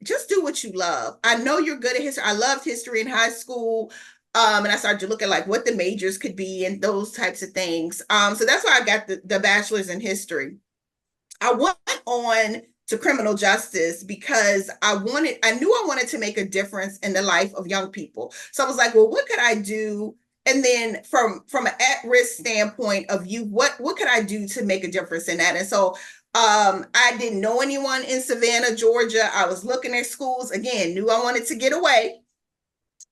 just do what you love. I know you're good at history. I loved history in high school. And I started to look at like what the majors could be and those types of things. So that's why I got the bachelor's in history. I went on to criminal justice because I knew I wanted to make a difference in the life of young people. So I was like, well, what could I do? And then from an at-risk standpoint of you, what could I do to make a difference in that? And so I didn't know anyone in Savannah, Georgia. I was looking at schools again, knew I wanted to get away.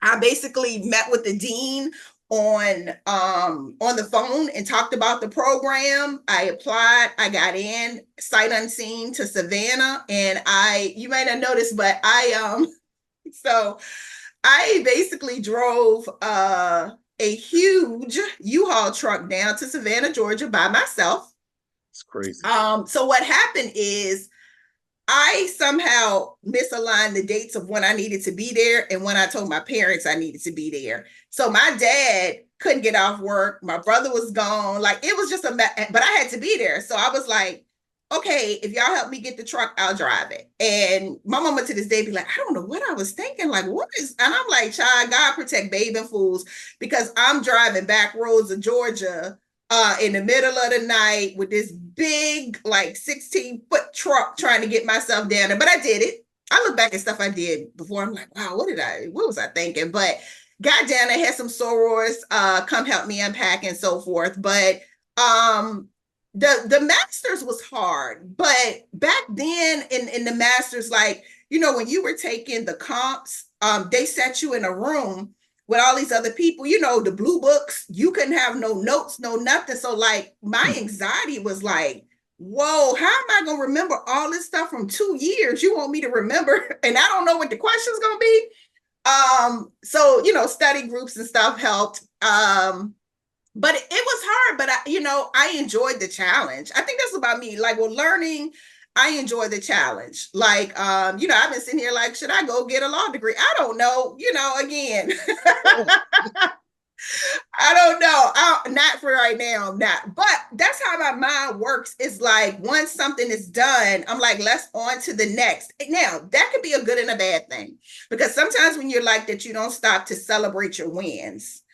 I basically met with the dean on the phone and talked about the program. I applied, I got in sight unseen to Savannah, and you might not notice, but I so I basically drove a huge U-Haul truck down to Savannah, Georgia by myself. It's crazy. So what happened is I somehow misaligned the dates of when I needed to be there and when I told my parents I needed to be there. So my dad couldn't get off work. My brother was gone. Like it was just but I had to be there. So I was like, okay, if y'all help me get the truck, I'll drive it. And my mama to this day be like, I don't know what I was thinking. Like, what is, and I'm like, child, God protect baby and fools, because I'm driving back roads of Georgia in the middle of the night with this big, like 16-foot truck trying to get myself down there. But I did it. I look back at stuff I did before. I'm like, wow, what was I thinking? But got down there, had some sorors come help me unpack and so forth. But the masters was hard, but back then in the masters, like, you know, when you were taking the comps, they set you in a room with all these other people, you know, the blue books, you couldn't have no notes, no nothing. So like my anxiety was like, whoa, how am I gonna remember all this stuff from 2 years? You want me to remember, and I don't know what the question's gonna be. So you know, study groups and stuff helped. But it was hard, but I enjoyed the challenge. I think that's about me. Like, well, learning, I enjoy the challenge. Like, I've been sitting here like, should I go get a law degree? I don't know. Again, I don't know. Not for right now. Not. But that's how my mind works. It's like once something is done, I'm like, let's on to the next. Now, that could be a good and a bad thing, because sometimes when you're like that, you don't stop to celebrate your wins.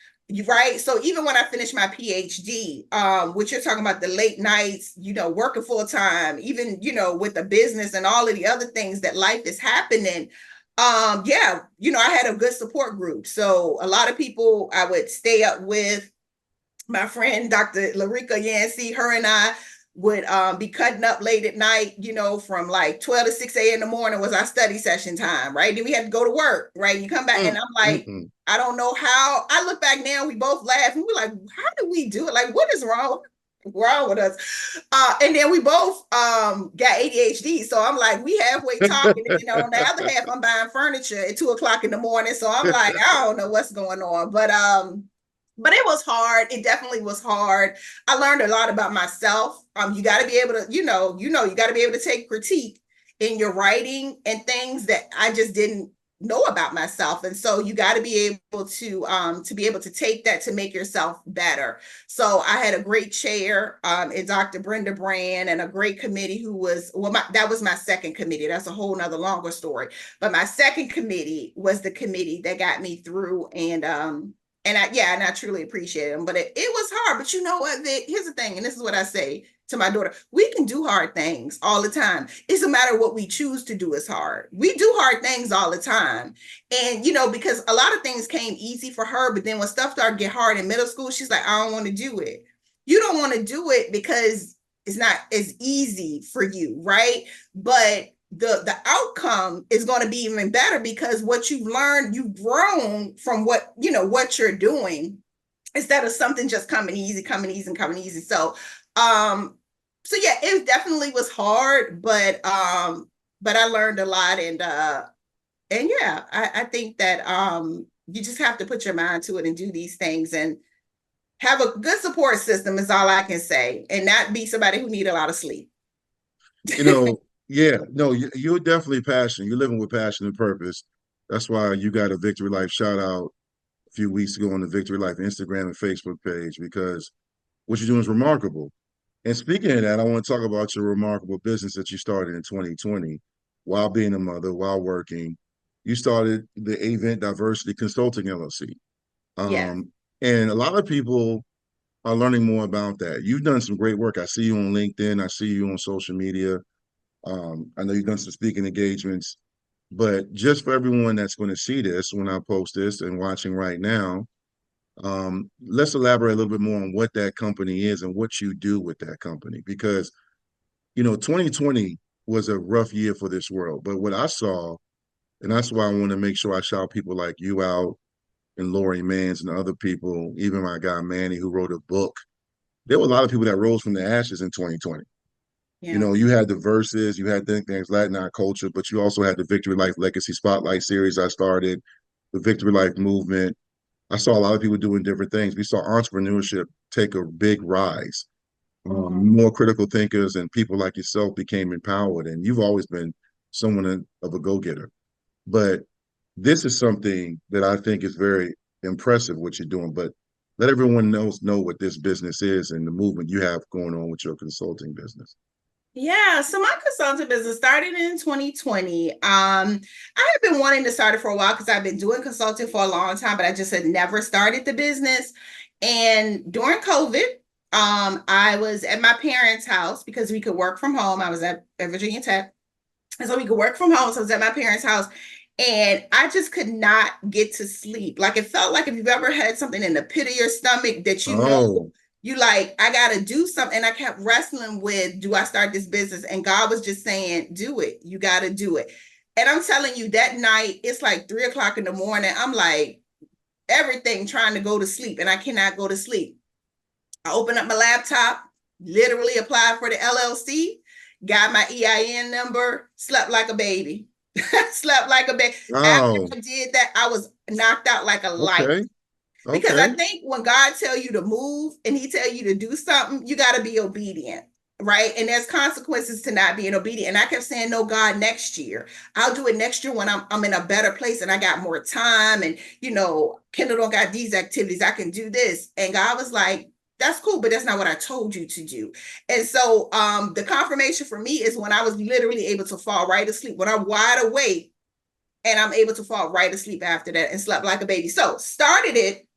Right. So even when I finished my Ph.D., which you're talking about the late nights, working full time, even, with the business and all of the other things that life is happening. I had a good support group. So a lot of people I would stay up with. My friend, Dr. Larika Yancey, her and I would be cutting up late at night, from like 12 to 6 a.m. in the morning was our study session time, right? Then we had to go to work, right? You come back and I'm like, I don't know how. I look back now, we both laugh and we're like, how do we do it? Like, what is wrong with us? And then we both got ADHD. So I'm like, we halfway talking, and on the other half, I'm buying furniture at 2 o'clock in the morning. So I'm like, I don't know what's going on. But it was hard. It definitely was hard. I learned a lot about myself. You got to be able to, you got to be able to take critique in your writing and things that I just didn't know about myself. And so you got to be able to take that to make yourself better. So I had a great chair in Dr. Brenda Brand, and a great committee who was, that was my second committee. That's a whole nother longer story. But my second committee was the committee that got me through, and I truly appreciate them. But it was hard. But you know what, Vic? Here's the thing, and this is what I say to my daughter. We can do hard things all the time. It's a matter of what we choose to do is hard. We do hard things all the time. And, because a lot of things came easy for her, but then when stuff started to get hard in middle school, she's like, I don't want to do it. You don't want to do it because it's not as easy for you, right? But the outcome is going to be even better, because what you've learned, you've grown from what you're doing, instead of something just coming easy. So yeah, it definitely was hard, but I learned a lot, and yeah, I think that you just have to put your mind to it and do these things and have a good support system is all I can say, and not be somebody who need a lot of sleep. Yeah, no, you're definitely passionate. You're living with passion and purpose. That's why you got a Victory Life shout out a few weeks ago on the Victory Life Instagram and Facebook page, because what you're doing is remarkable. And speaking of that, I want to talk about your remarkable business that you started in 2020 while being a mother, while working. You started the Avent Diversity Consulting LLC. Yeah. And a lot of people are learning more about that. You've done some great work. I see you on LinkedIn. I see you on social media. I know you've done some speaking engagements, but just for everyone that's going to see this when I post this and watching right now, let's elaborate a little bit more on what that company is and what you do with that company. Because, 2020 was a rough year for this world. But what I saw, and that's why I want to make sure I shout people like you out, and Lori Mans and other people, even my guy Manny, who wrote a book. There were a lot of people that rose from the ashes in 2020. Yeah. You had the verses, you had things, Latin Art Culture, but you also had the Victory Life Legacy Spotlight series I started, the Victory Life movement. I saw a lot of people doing different things. We saw entrepreneurship take a big rise. More critical thinkers and people like yourself became empowered, and you've always been someone of a go-getter. But this is something that I think is very impressive what you're doing. But let everyone know what this business is and the movement you have going on with your consulting business. Yeah, so my consulting business started in 2020. I have been wanting to start it for a while because I've been doing consulting for a long time, but I just had never started the business. And during COVID, I was at my parents' house because we could work from home. I was at Virginia Tech, and so we could work from home. So I was at my parents' house, and I just could not get to sleep. Like it felt like if you've ever had something in the pit of your stomach that you know Oh, you like, I gotta do something. And I kept wrestling with, do I start this business? And God was just saying, do it. You gotta do it. And I'm telling you, that night, it's like 3 o'clock in the morning. I'm like, everything trying to go to sleep, and I cannot go to sleep. I opened up my laptop, literally applied for the LLC, got my EIN number, slept like a baby. Slept like a baby. After wow. I did that, I was knocked out like a light. Okay. Because I Okay. think when God tell you to move and he tell you to do something, you got to be obedient, right? And there's consequences to not being obedient. And I kept saying, no, God, next year. I'll do it next year when I'm in a better place and I got more time. And, Kendall don't got these activities. I can do this. And God was like, that's cool, but that's not what I told you to do. And so the confirmation for me is when I was literally able to fall right asleep, when I'm wide awake and I'm able to fall right asleep after that and slept like a baby. So started it.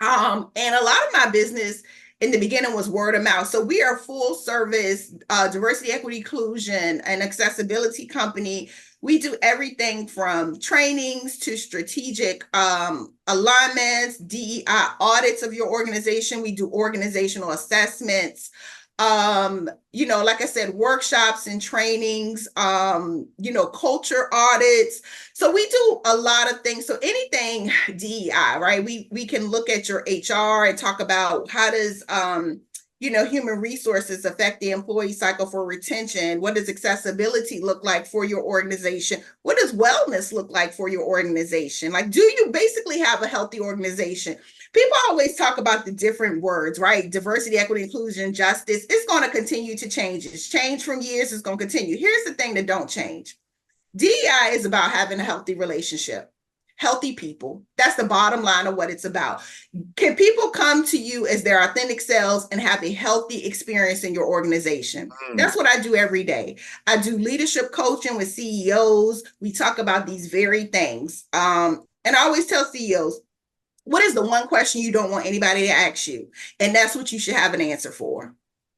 And a lot of my business in the beginning was word of mouth. So we are a full service diversity, equity, inclusion, and accessibility company. We do everything from trainings to strategic alignments, DEI audits of your organization. We do organizational assessments. Like I said, workshops and trainings, culture audits. So we do a lot of things. So anything DEI, right? We can look at your HR and talk about how does human resources affect the employee cycle for retention? What does accessibility look like for your organization? What does wellness look like for your organization? Like, do you basically have a healthy organization? People always talk about the different words, right? Diversity, equity, inclusion, justice. It's going to continue to change. It's changed from years. It's going to continue. Here's the thing that don't change. DEI is about having a healthy relationship, healthy people. That's the bottom line of what it's about. Can people come to you as their authentic selves and have a healthy experience in your organization? That's what I do every day. I do leadership coaching with CEOs. We talk about these very things. And I always tell CEOs, what is the one question you don't want anybody to ask you? And that's what you should have an answer for.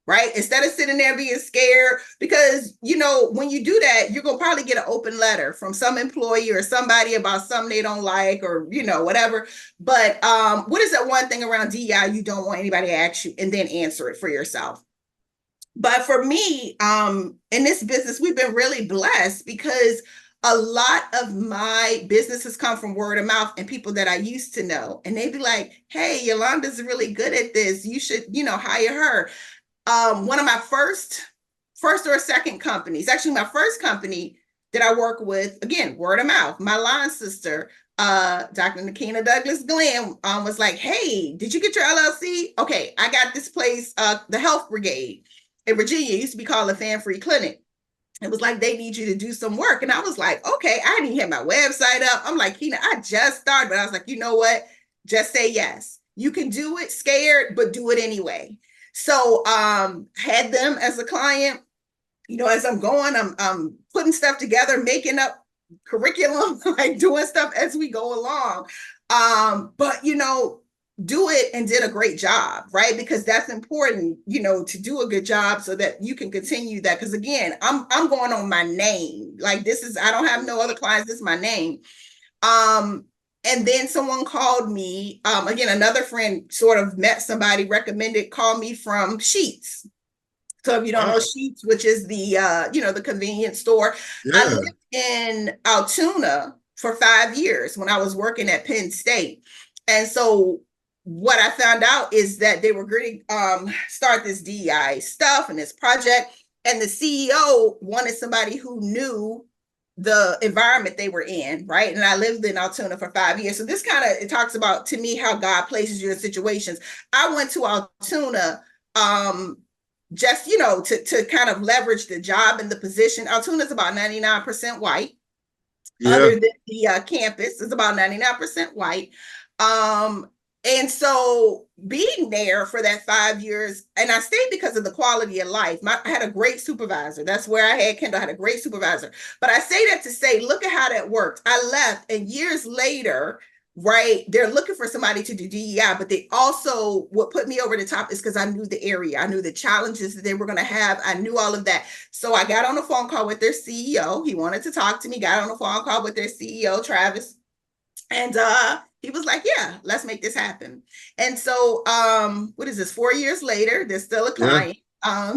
Right? Instead of sitting there being scared, because, when you do that, you're going to probably get an open letter from some employee or somebody about something they don't like or, whatever. But what is that one thing around DEI you don't want anybody to ask you, and then answer it for yourself? But for me, in this business, we've been really blessed because a lot of my businesses come from word of mouth and people that I used to know. And they'd be like, hey, Yolanda's really good at this. You should, hire her. One of my first or second companies, actually my first company that I work with, again, word of mouth, my line sister, Dr. Nakina Douglas Glenn, was like, hey, did you get your LLC? Okay, I got this place, the Health Brigade in Virginia. It used to be called a Fan-Free Clinic. It was like, they need you to do some work. And I was like, okay, I didn't have my website up. I'm like, Kina, I just started, but I was like, you know what? Just say yes. You can do it, scared, but do it anyway. So had them as a client, as I'm going, I'm putting stuff together, making up curriculum, like doing stuff as we go along. But do it and did a great job, right? Because that's important, to do a good job so that you can continue that. Because again, I'm going on my name. Like I don't have no other clients, this is my name. And then someone called me, again, another friend sort of met somebody, recommended, called me from Sheetz. So if you don't know Sheetz, which is the, the convenience store, I Yeah. lived in Altoona for 5 years when I was working at Penn State. And so what I found out is that they were going to start this DEI stuff and this project. And the CEO wanted somebody who knew the environment they were in, right? And I lived in Altoona for 5 years. So this kind of, it talks about, to me, how God places you in situations. I went to Altoona just, to kind of leverage the job and the position. Altoona is about 99% white. Yeah. Other than the campus is about 99% white. And so being there for that 5 years, and I stayed because of the quality of life. I had a great supervisor. That's where I had Kendall. I had a great supervisor. But I say that to say, look at how that worked. I left, and years later, right, they're looking for somebody to do DEI, but they also, what put me over the top is because I knew the area. I knew the challenges that they were going to have. I knew all of that. So I got on a phone call with their CEO. He wanted to talk to me, got on a phone call with their CEO, Travis. And he was like, yeah, let's make this happen. And so what is this, 4 years later, they're still a Yeah. client.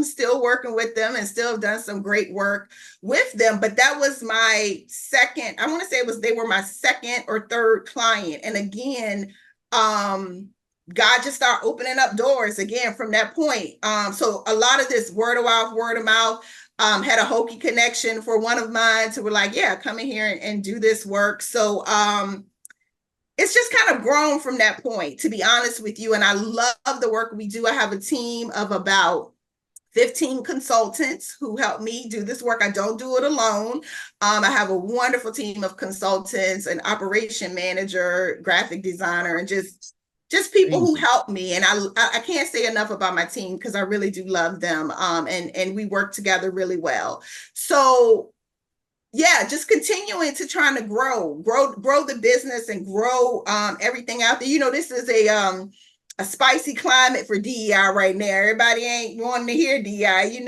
Still working with them and still have done some great work with them. But that was my second, I want to say they were my second or third client. And again, God just started opening up doors again from that point. So a lot of this word of mouth, had a hokey connection for one of mine to were like, yeah, come in here and do this work. So it's just kind of grown from that point, to be honest with you. And I love the work we do. I have a team of about 15 consultants who help me do this work. I don't do it alone. I have a wonderful team of consultants, an operation manager, graphic designer, and just people who help me. And I can't say enough about my team because I really do love them. And we work together really well. So yeah, just continuing to trying to grow the business and grow everything out there. This is a spicy climate for DEI right now. Everybody ain't wanting to hear DEI.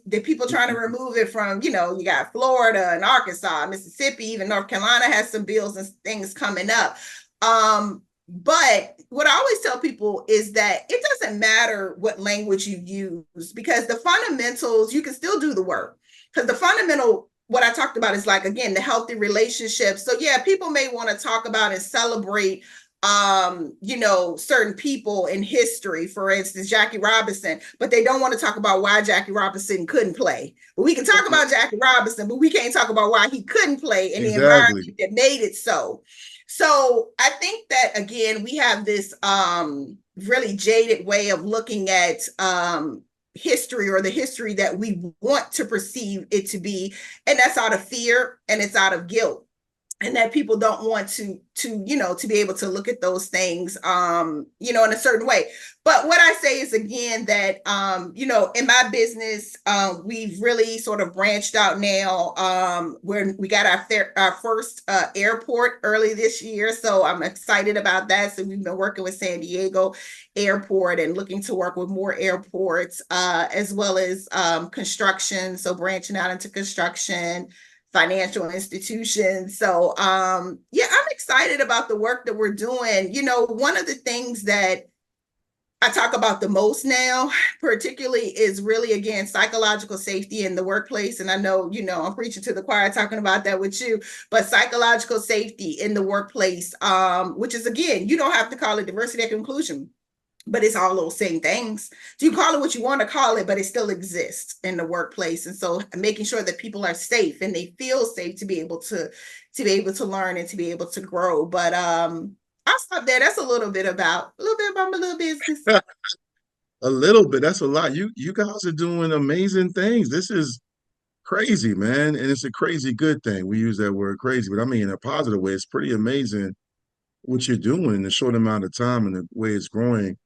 The people trying to remove it from, you got Florida and Arkansas, Mississippi, even North Carolina has some bills and things coming up. But what I always tell people is that it doesn't matter what language you use, because the fundamentals, you can still do the work. Because the fundamental, what I talked about is like, again, the healthy relationships. So yeah, people may want to talk about and celebrate certain people in history, for instance, Jackie Robinson, but they don't want to talk about why Jackie Robinson couldn't play. But we can talk about Jackie Robinson, but we can't talk about why he couldn't play in the environment that made it so. So I think that, again, we have this really jaded way of looking at history, or the history that we want to perceive it to be. And that's out of fear and it's out of guilt. And that people don't want to be able to look at those things, in a certain way. But what I say is, again, that, in my business, we've really sort of branched out now, where we got our first airport early this year. So I'm excited about that. So we've been working with San Diego Airport and looking to work with more airports, as well as construction. So branching out into construction, financial institutions. So I'm excited about the work that we're doing. One of the things that I talk about the most now, particularly, is really, again, psychological safety in the workplace. And I know, I'm preaching to the choir talking about that with you, but psychological safety in the workplace, which is, again, you don't have to call it diversity and inclusion, but it's all those same things. So you call it what you want to call it, but it still exists in the workplace. And so making sure that people are safe and they feel safe to be able to learn and to be able to grow. But I'll stop there. That's a little bit about my little business. A little bit. That's a lot. You guys are doing amazing things. This is crazy, man. And it's a crazy good thing. We use that word crazy, but I mean in a positive way. It's pretty amazing what you're doing in a short amount of time and the way it's growing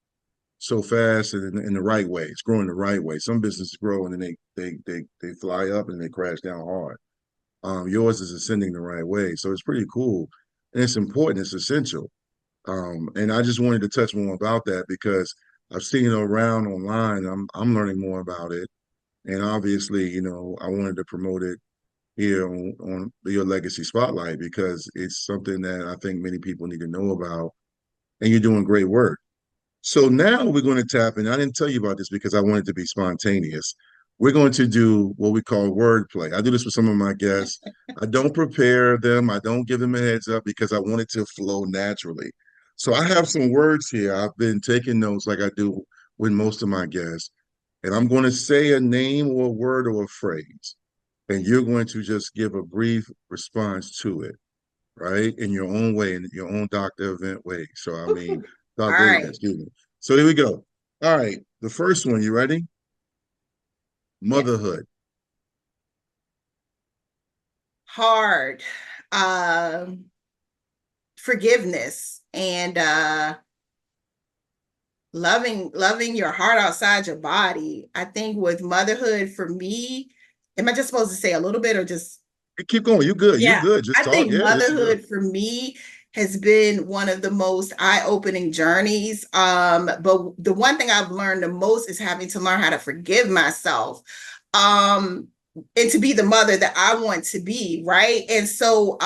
so fast and in the right way. It's growing the right way. Some businesses grow and then they fly up and they crash down hard. Yours is ascending the right way. So it's pretty cool. And it's important, it's essential. And I just wanted to touch more about that because I've seen it around online. I'm learning more about it. And obviously, I wanted to promote it here on Your Legacy Spotlight because it's something that I think many people need to know about. And you're doing great work. So now we're going to tap in. I didn't tell you about this because I wanted to be spontaneous. We're going to do what we call wordplay. I do this with some of my guests. I don't prepare them. I don't give them a heads up because I want it to flow naturally. So I have some words here. I've been taking notes like I do with most of my guests. And I'm going to say a name or a word or a phrase. and you're going to just give a brief response to it, right? In your own way, in your own Dr. Avent way. So, I mean, All Dr. Avent, right. excuse me. So here we go. All right. The first one, you ready? Yes. Motherhood. Hard. Um, Forgiveness and loving your heart outside your body. I think with motherhood for me, am I just supposed to say a little bit or just Keep going. You good. You yeah, good. Just I talk. think Yeah, this is good. motherhood for me has been one of the most eye-opening journeys. But the one thing I've learned the most is having to learn how to forgive myself. And to be the mother that I want to be, right? And so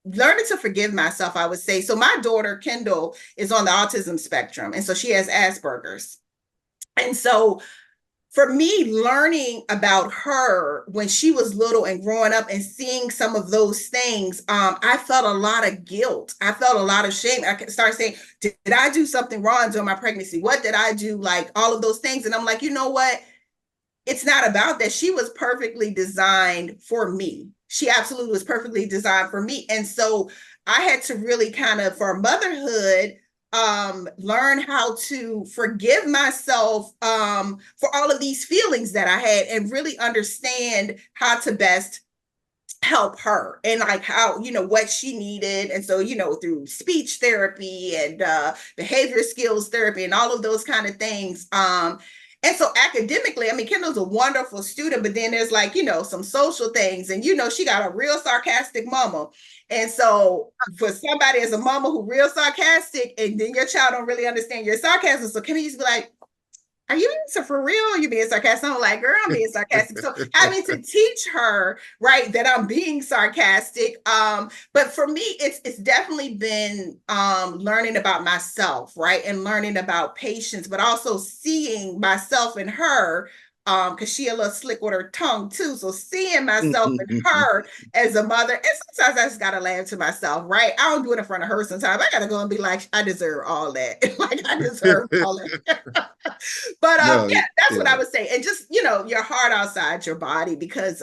learning to forgive myself, I would say. So my daughter, Kendall, is on the autism spectrum, and so she has Asperger's. And so for me, learning about her when she was little and growing up and seeing some of those things, I felt a lot of guilt. I felt a lot of shame. I started saying, did I do something wrong during my pregnancy? What did I do? Like all of those things. And I'm like, you know what? It's not about that. She was perfectly designed for me. She absolutely was perfectly designed for me. And so I had to really kind of, for motherhood, learn how to forgive myself for all of these feelings that I had and really understand how to best help her and like how what she needed. And so through speech therapy and behavior skills therapy and all of those kind of things. And so academically, I mean, Kendall's a wonderful student, but then there's like some social things, and she got a real sarcastic mama. And so for somebody as a mama who real sarcastic, and then your child don't really understand your sarcasm, so can you just be like, are you being for real? Are you being sarcastic? I'm like, girl, I'm being sarcastic. So having to teach her, right, that I'm being sarcastic. But for me, it's definitely been learning about myself, right, and learning about patience, but also seeing myself in her. Because she a little slick with her tongue too. So seeing myself and her as a mother, and sometimes I just gotta laugh to myself, right? I don't do it in front of her sometimes. I gotta go and be like, I deserve all that. Like I deserve all that. But No, yeah, that's what yeah. I would say. And just, your heart outside your body, because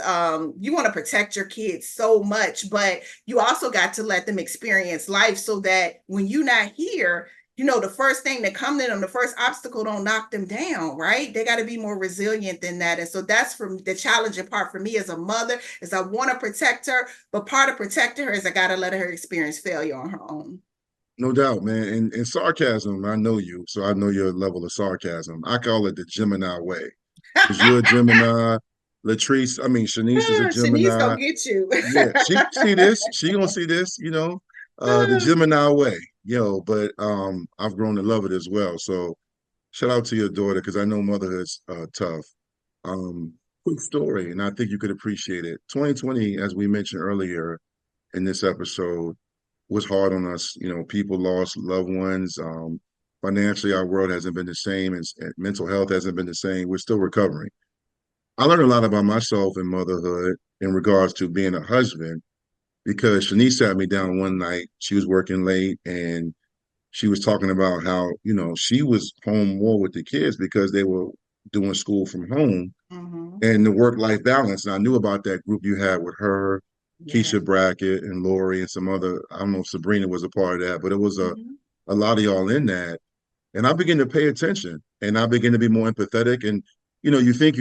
you want to protect your kids so much, but you also got to let them experience life so that when you're not here, the first thing that comes to them, the first obstacle don't knock them down, right? They got to be more resilient than that. And so that's from the challenging part for me as a mother, is I want to protect her, but part of protecting her is I got to let her experience failure on her own. No doubt, man. And sarcasm, I know you, so I know your level of sarcasm. I call it the Gemini way. Because you're a Gemini. Latrice, I mean, Shanice is a Shanice Gemini. gonna get you. Yeah, she see this. She gonna see this, the Gemini way, but I've grown to love it as well. So shout out to your daughter, because I know motherhood's tough. Um, Quick story, and I think you could appreciate it. 2020, as we mentioned earlier in this episode, was hard on us. People lost loved ones. Financially, our world hasn't been the same, and mental health hasn't been the same. We're still recovering. I learned a lot about myself in motherhood in regards to being a husband, because Shanice sat me down one night. She was working late, and she was talking about how, she was home more with the kids because they were doing school from home, Mm-hmm. and the work-life balance. And I knew about that group you had with her, Yeah. Keisha Brackett and Lori and some other, I don't know if Sabrina was a part of that, but it was Mm-hmm. a lot of y'all in that. And I began to pay attention, and I began to be more empathetic. And, you think,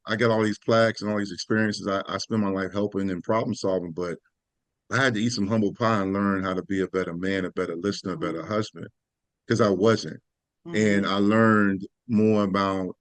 I got all these plaques and all these experiences. I spend my life helping and problem solving, but I had to eat some humble pie and learn how to be a better man, a better listener, a better husband, because I wasn't. And Mm-hmm. I learned more about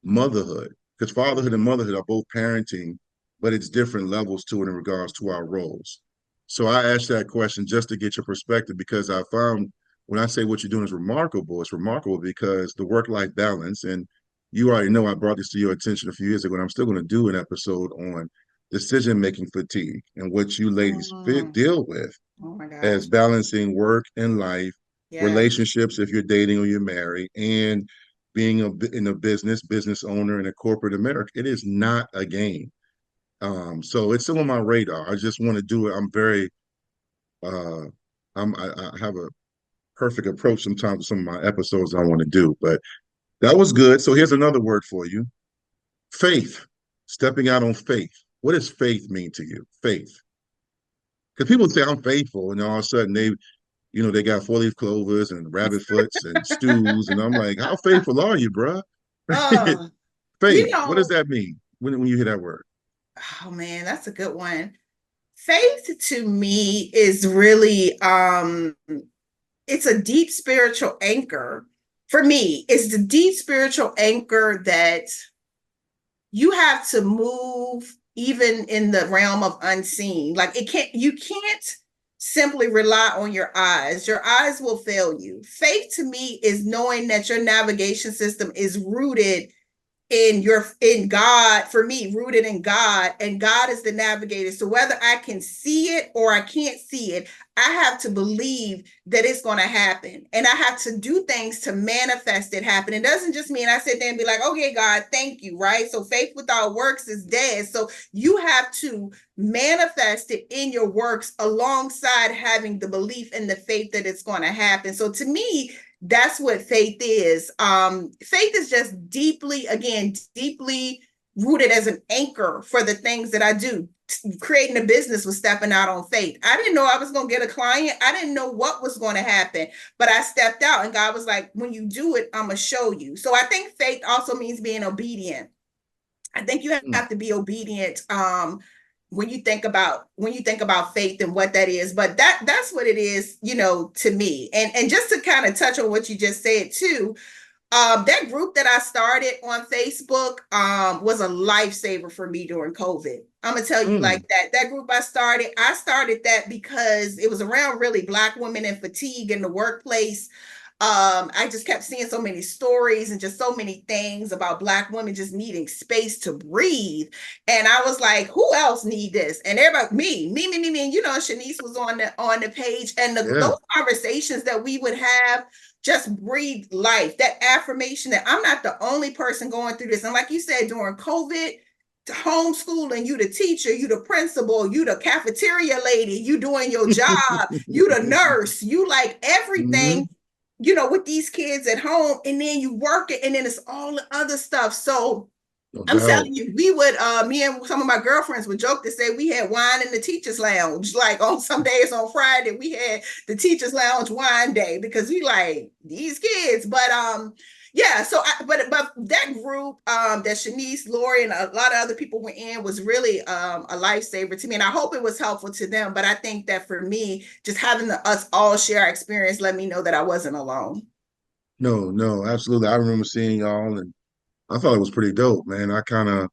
motherhood, because fatherhood and motherhood are both parenting, but it's different levels to it in regards to our roles. So I asked that question just to get your perspective, because I found when I say what you're doing is remarkable, it's remarkable because the work-life balance, and you already know I brought this to your attention a few years ago, and I'm still going to do an episode on decision-making fatigue and what you ladies Mm. deal with Oh my gosh. as balancing work and life, Yes. relationships if you're dating or you're married, and being in a business owner in a corporate America. It is not a game. So it's still on my radar. I just want to do it. I'm very, uh, I have a perfect approach sometimes to some of my episodes I want to do, but that was good. So here's another word for you: faith. Stepping out on faith. what does faith mean to you? Faith. Because people say I'm faithful, and all of a sudden they got four-leaf clovers and rabbit foots and stews, and I'm like, how faithful are you, bruh? Uh, you Faith. What does know, that mean when you hear that word? oh man, that's a good one. Faith to me is really it's a deep spiritual anchor. For me, it's the deep spiritual anchor that you have to move even in the realm of unseen. Like you can't simply rely on your eyes. Your eyes will fail you. Faith to me is knowing that your navigation system is rooted in God. For me, rooted in God, and God is the navigator. So whether I can see it or I can't see it, I have to believe that it's going to happen, and I have to do things to manifest it happen. It doesn't just mean I sit there and be like, okay, God, thank you, right? So faith without works is dead. So you have to manifest it in your works alongside having the belief and the faith that it's going to happen. So to me, that's what faith is. Faith is just deeply rooted as an anchor for the things that I do. Creating a business was stepping out on faith. I didn't know I was going to get a client. I didn't know what was going to happen, but I stepped out, and God was like, when you do it, I'm going to show you. So I think faith also means being obedient. I think you have to be obedient when you think about faith and what that is. But that's what it is, to me. And just to kind of touch on what you just said too, that group that I started on Facebook was a lifesaver for me during COVID. I'm gonna tell you like that group I started that because it was around really Black women and fatigue in the workplace. I just kept seeing so many stories and just so many things about Black women just needing space to breathe. And I was like, who else need this? And everybody, me. And Shanice was on the page, and those conversations that we would have just breathe life, that affirmation that I'm not the only person going through this. And like you said, during COVID, homeschooling, you the teacher, you the principal, you the cafeteria lady, you doing your job, you the nurse, you like everything, with these kids at home, and then you work it, and then it's all the other stuff. So I'm telling you, we would, me and some of my girlfriends would joke to say we had wine in the teacher's lounge. Like on some days on Friday, we had the teacher's lounge wine day because we like these kids. But yeah, so but that group that Shanice, Lori, and a lot of other people were in was really a lifesaver to me. And I hope it was helpful to them. But I think that for me, just having us all share our experience let me know that I wasn't alone. No, absolutely. I remember seeing y'all, and I thought it was pretty dope, man. I kind of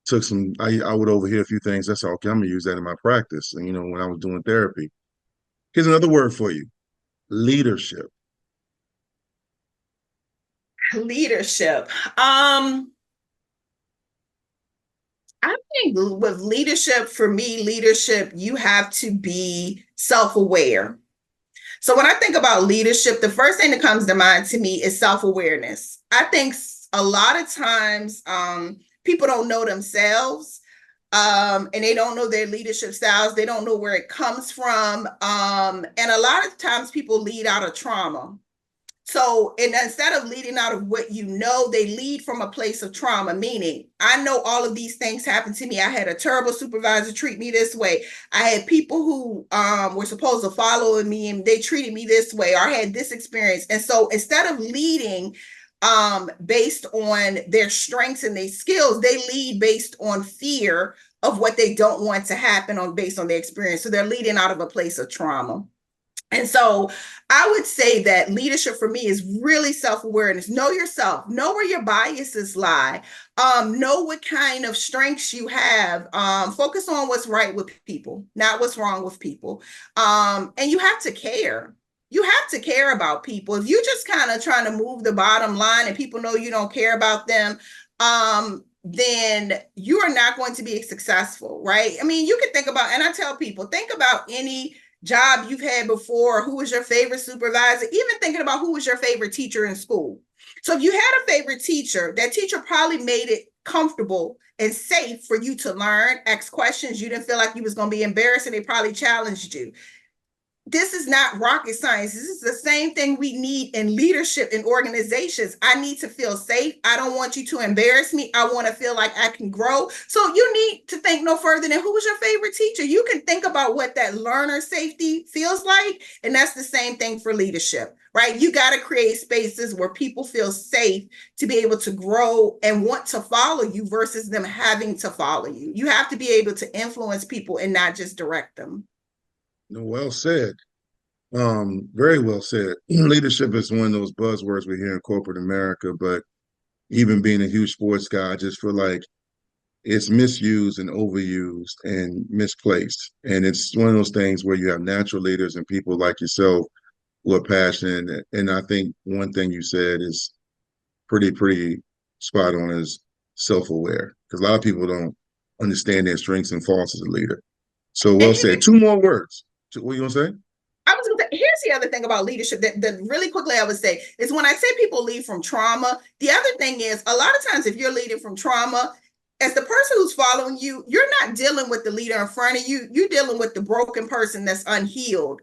took I would overhear a few things. That's okay. I'm gonna use that in my practice. And when I was doing therapy. Here's another word for you: leadership. Leadership. I think with leadership, for me, you have to be self-aware. So when I think about leadership, the first thing that comes to mind to me is self-awareness. I think a lot of times people don't know themselves, and they don't know their leadership styles. They don't know where it comes from. And a lot of times people lead out of trauma. So, and instead of leading out of what they lead from a place of trauma, meaning I know all of these things happened to me. I had a terrible supervisor treat me this way. I had people who were supposed to follow me and they treated me this way, or I had this experience. And so instead of leading based on their strengths and their skills, they lead based on fear of what they don't want to happen based on their experience. So they're leading out of a place of trauma. And so I would say that leadership for me is really self-awareness. Know yourself, know where your biases lie, know what kind of strengths you have, focus on what's right with people, not what's wrong with people. And you have to care. You have to care about people. If you're just kind of trying to move the bottom line and people know you don't care about them, then you are not going to be successful, right? I mean, you can think about, and I tell people, think about any job you've had before, who was your favorite supervisor, even thinking about who was your favorite teacher in school. So if you had a favorite teacher, that teacher probably made it comfortable and safe for you to learn, ask questions. You didn't feel like you was going to be embarrassed, and they probably challenged you. this is not rocket science. This is the same thing we need in leadership in organizations. I need to feel safe. I don't want you to embarrass me. I want to feel like I can grow. So you need to think no further than, who was your favorite teacher? You can think about what that learner safety feels like. And that's the same thing for leadership, right? You got to create spaces where people feel safe to be able to grow and want to follow you versus them having to follow you. You have to be able to influence people and not just direct them. Well said. Very well said. Leadership is one of those buzzwords we hear in corporate America, but even being a huge sports guy, I just feel like it's misused and overused and misplaced. And it's one of those things where you have natural leaders and people like yourself who are passionate. And I think one thing you said is pretty spot on, is self-aware, because a lot of people don't understand their strengths and faults as a leader. So well said. Two more words. What are you gonna say? I was going to say, here's the other thing about leadership that really quickly I would say is, when I say people lead from trauma, the other thing is, a lot of times if you're leading from trauma, as the person who's following you, you're not dealing with the leader in front of you. You're dealing with the broken person that's unhealed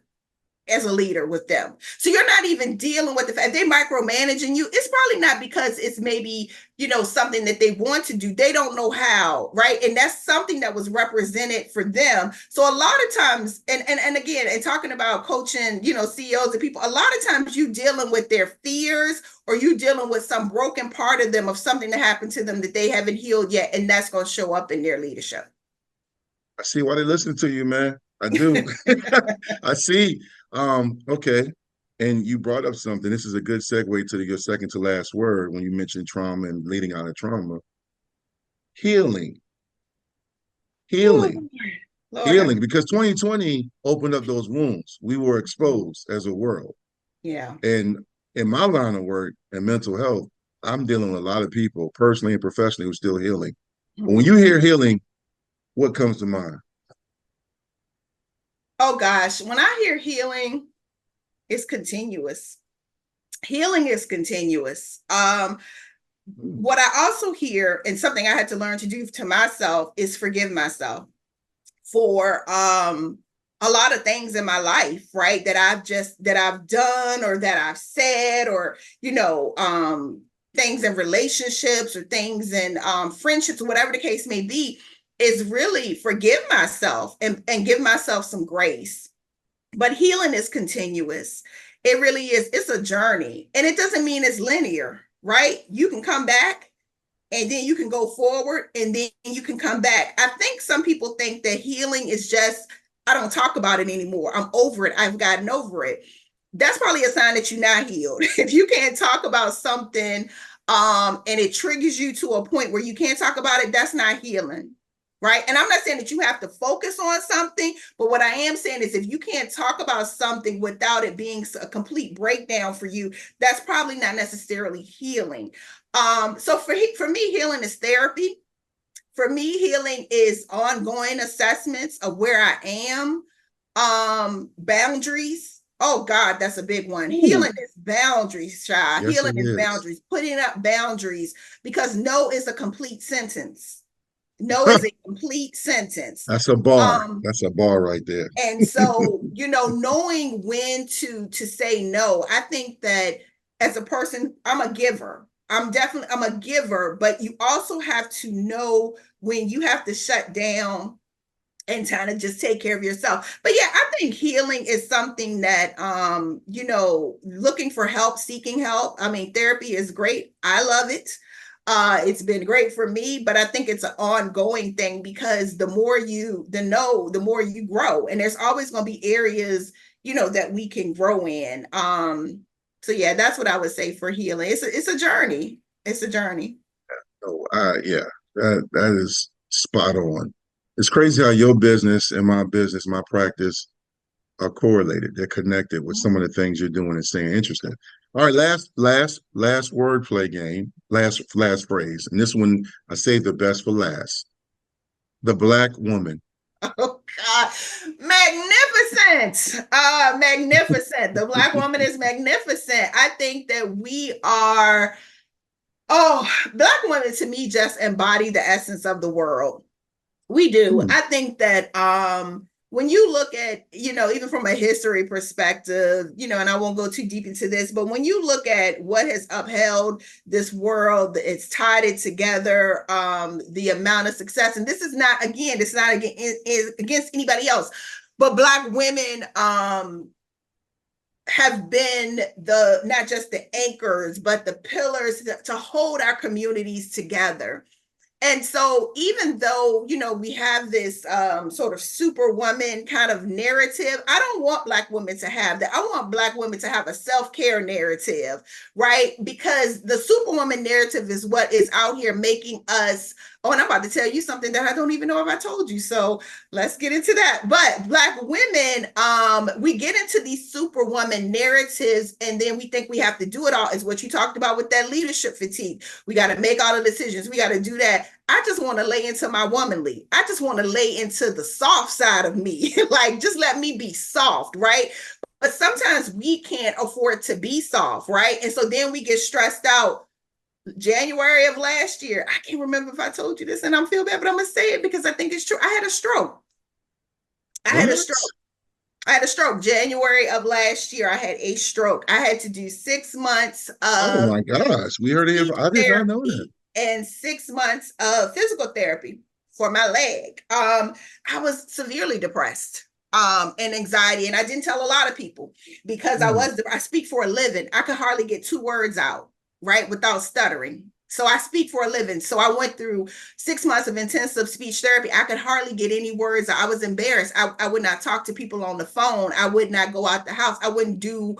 as a leader with them. So you're not even dealing with the fact they micromanaging you. It's probably not because it's maybe, something that they want to do. They don't know how, right? And that's something that was represented for them. So a lot of times, and again, and talking about coaching, CEOs and people, a lot of times you dealing with their fears, or you dealing with some broken part of them, of something that happened to them that they haven't healed yet. And that's going to show up in their leadership. I see why they listen to you, man. I do. I see. Okay. And you brought up something. This is a good segue to your second to last word when you mentioned trauma and leading out of trauma. Healing. Healing. Lord. Healing. Because 2020 opened up those wounds. We were exposed as a world. Yeah. And in my line of work and mental health, I'm dealing with a lot of people, personally and professionally, who are still healing. But when you hear healing, what comes to mind? Oh gosh, when I hear healing, it's continuous. Healing is continuous. What I also hear, and something I had to learn to do to myself, is forgive myself for a lot of things in my life, right? That I've done, or that I've said, or things in relationships, or things in friendships, whatever the case may be, is really forgive myself and give myself some grace. But healing is continuous. It really is. It's a journey. And it doesn't mean it's linear, right? You can come back, and then you can go forward, and then you can come back. I think some people think that healing is just, I don't talk about it anymore. I'm over it. I've gotten over it. That's probably a sign that you're not healed. If you can't talk about something and it triggers you to a point where you can't talk about it, that's not healing. Right. And I'm not saying that you have to focus on something, but what I am saying is, if you can't talk about something without it being a complete breakdown for you, that's probably not necessarily healing. So for me, healing is therapy. For me, healing is ongoing assessments of where I am, boundaries. Oh God, that's a big one. Healing is boundaries, Shy. Yes, Healing it is is. boundaries, putting up boundaries, because no is a complete sentence. No is a complete sentence. That's a bar. That's a bar right there. And so, knowing when to say no. I think that as a person, I'm a giver. I'm a giver, but you also have to know when you have to shut down and kind of just take care of yourself. But yeah, I think healing is something that, looking for help, seeking help. I mean, therapy is great. I love it. It's been great for me, but I think it's an ongoing thing, because the more you grow, and there's always going to be areas, that we can grow in. So yeah, that's what I would say for healing. It's a journey. It's a journey. Oh, yeah, that is spot on. It's crazy how your business and my business, my practice, are correlated. They're connected with some of the things you're doing and saying. Interesting. All right, last wordplay game, last phrase, and this one I saved the best for last. The Black woman. Oh God, magnificent! Magnificent. The Black woman is magnificent. I think that we are. Oh, Black women to me just embody the essence of the world. We do. I think that when you look at, even from a history perspective, and I won't go too deep into this, but when you look at what has upheld this world, it's tied it together, the amount of success, and this is not against anybody else, but Black women have been not just the anchors, but the pillars to hold our communities together. And so even though, we have this sort of superwoman kind of narrative, I don't want Black women to have that. I want Black women to have a self-care narrative, right? Because the superwoman narrative is what is out here making us, and I'm about to tell you something that I don't even know if I told you. So let's get into that. But Black women, we get into these superwoman narratives, and then we think we have to do it all, is what you talked about with that leadership fatigue. We got to make all the decisions. We got to do that. I just want to lay into my womanly. I just want to lay into the soft side of me. Like, just let me be soft, right? But sometimes we can't afford to be soft, right? And so then we get stressed out. January of last year, I can't remember if I told you this, and I feel bad, but I'm going to say it because I think it's true. I had a stroke. I had a stroke. January of last year, I had a stroke. I had to do 6 months of Oh my gosh, we heard it. I did not know that. And 6 months of physical therapy for my leg. I was severely depressed and anxiety, and I didn't tell a lot of people because I speak for a living. I could hardly get 2 words out, right, without stuttering. So I speak for a living. So I went through 6 months of intensive speech therapy. I could hardly get any words. I was embarrassed. I would not talk to people on the phone. I would not go out the house. I wouldn't do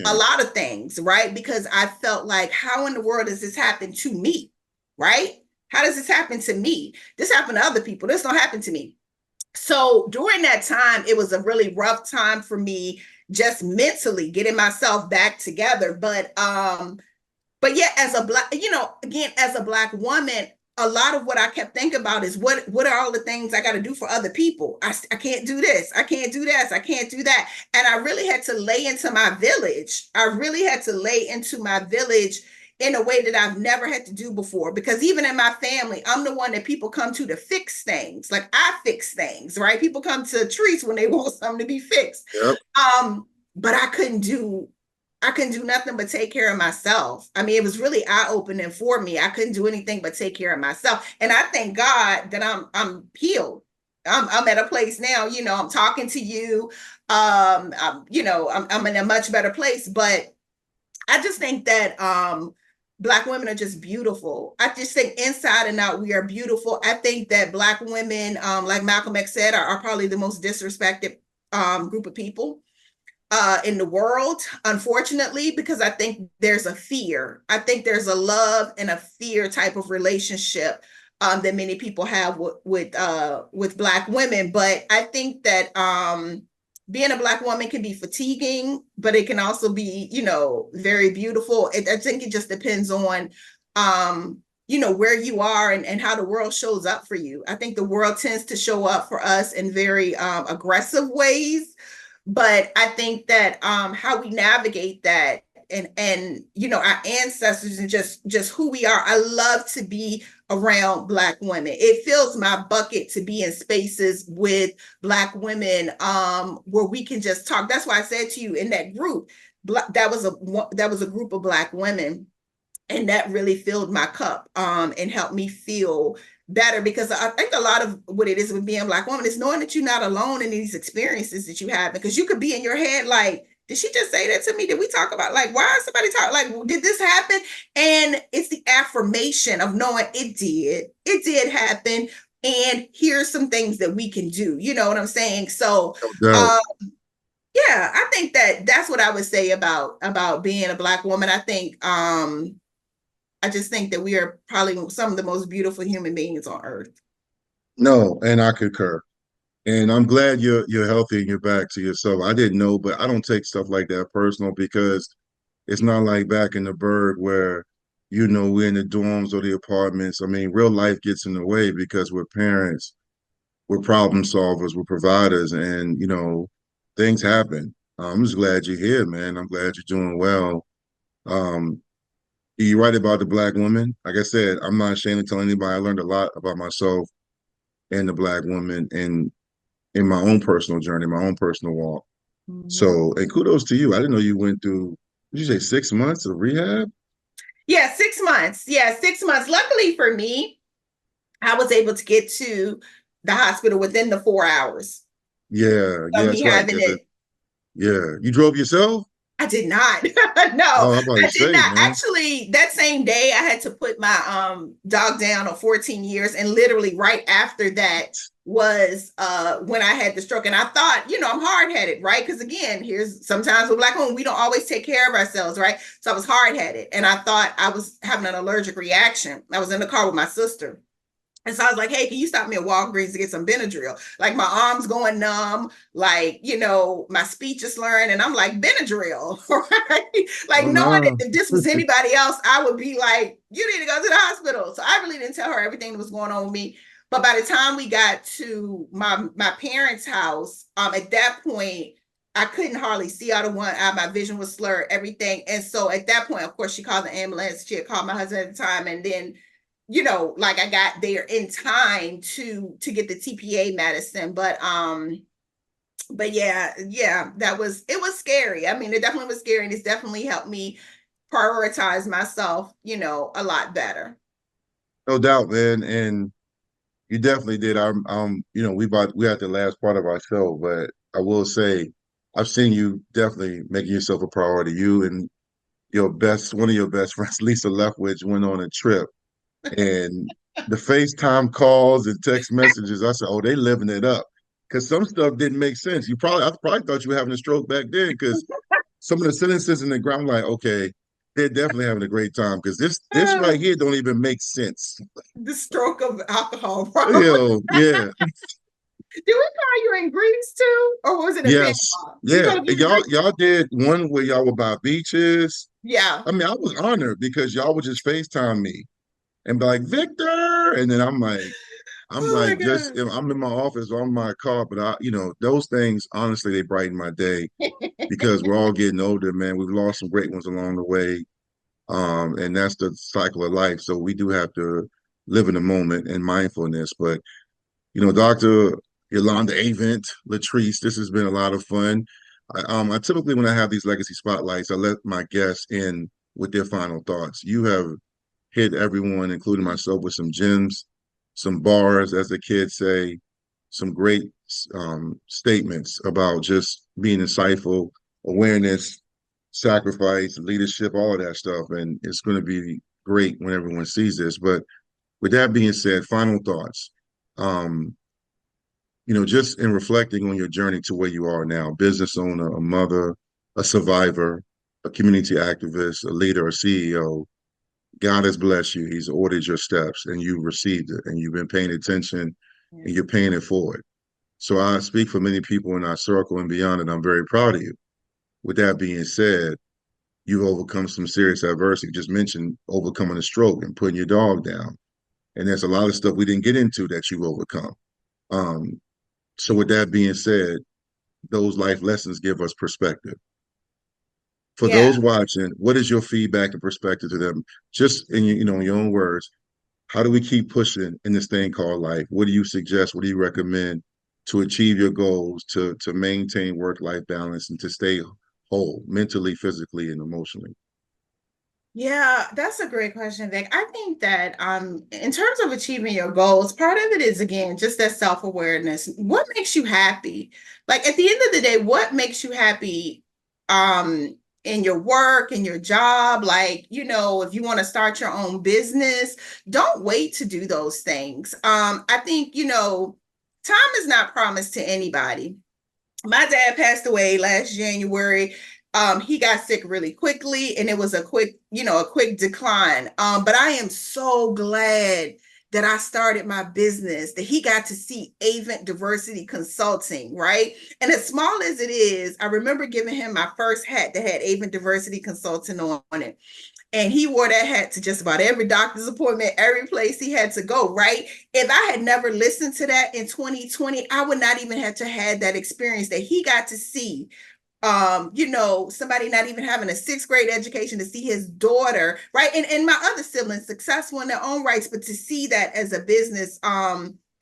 a lot of things, right? Because I felt like, how in the world does this happen to me, right? How does this happen to me? This happened to other people. This don't happen to me. So during that time, it was a really rough time for me, just mentally getting myself back together. But yeah, as a Black, again, as a Black woman, a lot of what I kept thinking about is what are all the things I got to do for other people? I can't do this. I can't do this. I can't do that. And I really had to lay into my village. I really had to lay into my village in a way that I've never had to do before. Because even in my family, I'm the one that people come to fix things. Like, I fix things, right? People come to treats when they want something to be fixed. Yep. But I couldn't do nothing but take care of myself. I mean, it was really eye-opening for me. I couldn't do anything but take care of myself. And I thank God that I'm healed. I'm at a place now, I'm talking to you. I'm in a much better place. But I just think that Black women are just beautiful. I just think inside and out, we are beautiful. I think that Black women, like Malcolm X said, are probably the most disrespected group of people in the world, unfortunately, because I think there's a fear. I think there's a love and a fear type of relationship that many people have with Black women. But I think that being a Black woman can be fatiguing, but it can also be, very beautiful. I think it just depends on, where you are and how the world shows up for you. I think the world tends to show up for us in very aggressive ways. But I think that how we navigate that and our ancestors and just who we are. I love to be around Black women. It fills my bucket to be in spaces with Black women where we can just talk. That's why I said to you, in that group, that was a group of Black women, and that really filled my cup and helped me feel better, because I think a lot of what it is with being a Black woman is knowing that you're not alone in these experiences that you have, because you could be in your head like, did she just say that to me? Did we talk about, like, why is somebody talking? Like, did this happen? And it's the affirmation of knowing it did happen. And here's some things that we can do. You know what I'm saying? So, yeah, I think that's what I would say about being a Black woman. I think, I just think that we are probably some of the most beautiful human beings on earth. No, and I concur. And I'm glad you're healthy and you're back to yourself. I didn't know, but I don't take stuff like that personal, because it's not like back in the burg where, we're in the dorms or the apartments. I mean, real life gets in the way because we're parents, we're problem solvers, we're providers, and things happen. I'm just glad you're here, man. I'm glad you're doing well. You're right about the Black woman. Like I said, I'm not ashamed to tell anybody. I learned a lot about myself and the Black woman, and in my own personal journey, my own personal walk. Mhm. So, and kudos to you. I didn't know you went through, did you say 6 months of rehab? Yeah, 6 months. Yeah, 6 months. Luckily for me, I was able to get to the hospital within the 4 hours Yeah, of yeah, me that's right. having it. Yeah. You drove yourself? I did not. No, Oh, I'm about to I did say, not. man. Actually, that same day I had to put my dog down on 14 years, and literally right after that was when I had the stroke. And I thought, I'm hard-headed, right? Because again, here's sometimes with Black women, we don't always take care of ourselves, right? So I was hard-headed, and I thought I was having an allergic reaction. I was in the car with my sister. And so I was like, hey, can you stop me at Walgreens to get some Benadryl? Like my arms going numb, like, my speech is slurring. And I'm like, Benadryl, right? Like Oh, knowing that no. if this was anybody else, I would be like, you need to go to the hospital. So I really didn't tell her everything that was going on with me. But by the time we got to my parents' house, at that point, I couldn't hardly see out of one eye. My vision was slurred, everything. And so at that point, of course, she called the ambulance. She had called my husband at the time. And then like I got there in time to get the TPA medicine, but yeah, it was scary. I mean, it definitely was scary, and it's definitely helped me prioritize myself, a lot better. No doubt, man. And you definitely did. We at the last part of our show, but I will say I've seen you definitely making yourself a priority. You and one of your best friends, Lisa Leftwich, went on a trip, and the FaceTime calls and text messages, I said, oh, they living it up. Because some stuff didn't make sense. I probably thought you were having a stroke back then because some of the sentences in the ground, like, okay, they're definitely having a great time because this right here don't even make sense. The stroke of alcohol, bro. Yeah, Did we call you in Greece too, or was it in yes, Panama? We yeah. called you And in Greece. y'all did one where y'all were by beaches. Yeah. I mean, I was honored because y'all would just FaceTime me and be like, Victor, and then I'm Oh my like, God. I'm in my office on my car, but those things, honestly, they brighten my day because we're all getting older, man. We've lost some great ones along the way. And that's the cycle of life. So we do have to live in the moment and mindfulness. But, Dr. Yolanda Avent, Latrice, this has been a lot of fun. I typically, when I have these legacy spotlights, I let my guests in with their final thoughts. You have hit everyone, including myself, with some gems, some bars, as the kids say, some great statements about just being insightful, awareness, sacrifice, leadership, all of that stuff. And it's going to be great when everyone sees this. But with that being said, final thoughts. Um, just in reflecting on your journey to where you are now, business owner, a mother, a survivor, a community activist, a leader, a CEO, God has blessed you. He's ordered your steps and you've received it and you've been paying attention Yeah. and you're paying it forward. So I speak for many people in our circle and beyond, and I'm very proud of you. With that being said, you've overcome some serious adversity. You just mentioned overcoming a stroke and putting your dog down. And there's a lot of stuff we didn't get into that you've overcome. Um, so with that being said, those life lessons give us perspective. For Yeah. those watching, what is your feedback and perspective to them? Just in your own words, how do we keep pushing in this thing called life? What do you suggest? What do you recommend to achieve your goals, to maintain work-life balance, and to stay whole mentally, physically, and emotionally? Yeah, that's a great question, Vic. I think that in terms of achieving your goals, part of it is again just that self-awareness. What makes you happy? Like at the end of the day, what makes you happy in your work, in your job? Like, if you want to start your own business, don't wait to do those things. I think, time is not promised to anybody. My dad passed away last January. He got sick really quickly, and it was a quick decline. But I am so glad that I started my business, that he got to see Avent Diversity Consulting, right? And as small as it is, I remember giving him my first hat that had Avent Diversity Consulting on it. And he wore that hat to just about every doctor's appointment, every place he had to go, right? If I had never listened to that in 2020, I would not even have to had that experience that he got to see. Somebody not even having a sixth grade education to see his daughter, right? And my other siblings successful in their own rights, but to see that as a business,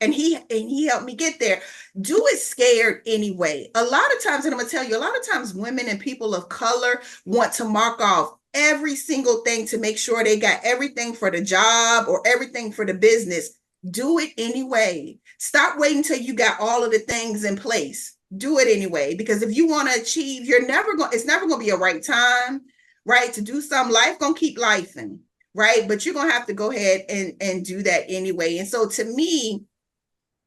And he helped me get there. Do it scared anyway. A lot of times, and I'm gonna tell you, a lot of times women and people of color want to mark off every single thing to make sure they got everything for the job or everything for the business. Do it anyway. Stop waiting until you got all of the things in place. Do it anyway, because if you want to achieve, it's never gonna be a right time, right, to do something. Life gonna keep lifing, right? But you're gonna have to go ahead and do that anyway. And so to me,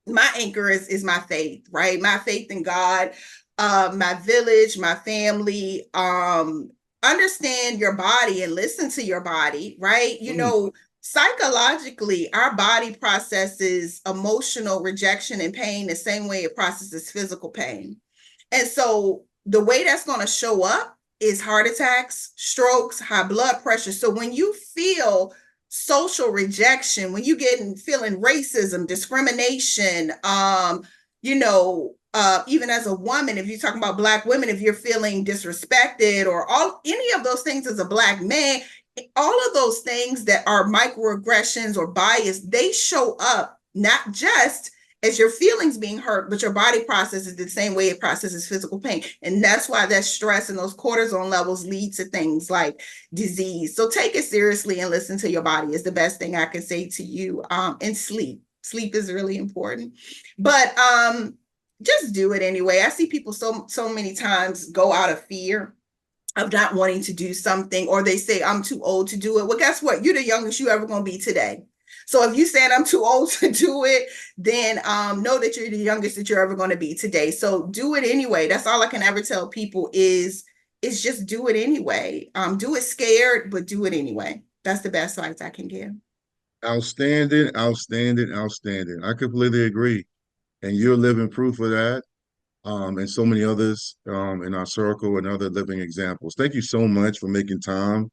my anchor is my faith, right? My faith in God, my village, my family. Understand your body and listen to your body, right? You know, psychologically, our body processes emotional rejection and pain the same way it processes physical pain. And so the way that's going to show up is heart attacks, strokes, high blood pressure. So when you feel social rejection, when you feeling racism, discrimination, even as a woman, if you're talking about Black women, if you're feeling disrespected or any of those things as a Black man, all of those things that are microaggressions or bias, they show up not just as your feelings being hurt, but your body processes the same way it processes physical pain. And that's why that stress and those cortisone levels lead to things like disease. So take it seriously and listen to your body is the best thing I can say to you. And sleep. Sleep is really important. But just do it anyway. I see people so many times go out of fear of not wanting to do something, or they say, I'm too old to do it. Well, guess what? You're the youngest you ever going to be today. So if you said I'm too old to do it, then know that you're the youngest that you're ever going to be today. So do it anyway. That's all I can ever tell people is just do it anyway. Do it scared, but do it anyway. That's the best advice I can give. Outstanding, outstanding, outstanding. I completely agree. And you're living proof of that. And so many others in our circle and other living examples. Thank you so much for making time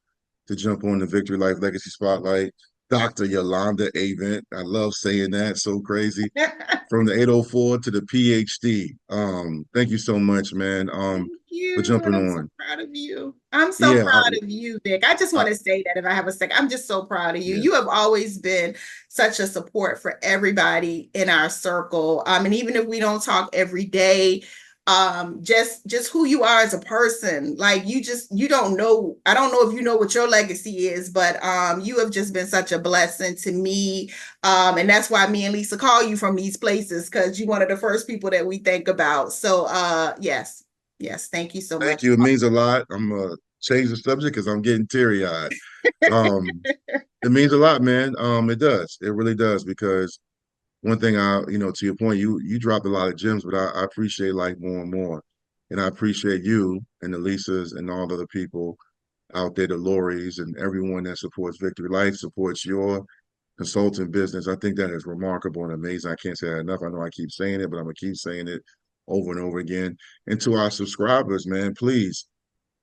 to jump on the Victory Life Legacy Spotlight. Dr. Yolanda Avent. I love saying that. So crazy. From the 804 to the Ph.D. Thank you so much, man. Thank you. For jumping I'm on. so proud of you. I'm so Yeah, proud of you, Vic. I just want to say that if I have a second, I'm just so proud of you. yeah. You have always been such a support for everybody in our circle. And even if we don't talk every day, just who you are as a person, like you don't know. I don't know if you know what your legacy is, but you have just been such a blessing to me. And that's why me and Lisa call you from these places, because you're one of the first people that we think about. So yes, thank you so much. Thank you. It means a lot. I'm gonna change the subject because I'm getting teary-eyed. It means a lot, man. It does. It really does, because one thing to your point, you dropped a lot of gems, but I appreciate life more and more. And I appreciate you and the Lisas and all the other people out there, the Loris and everyone that supports Victory Life, supports your consulting business. I think that is remarkable and amazing. I can't say that enough. I know I keep saying it, but I'm gonna keep saying it over and over again. And to our subscribers, man, please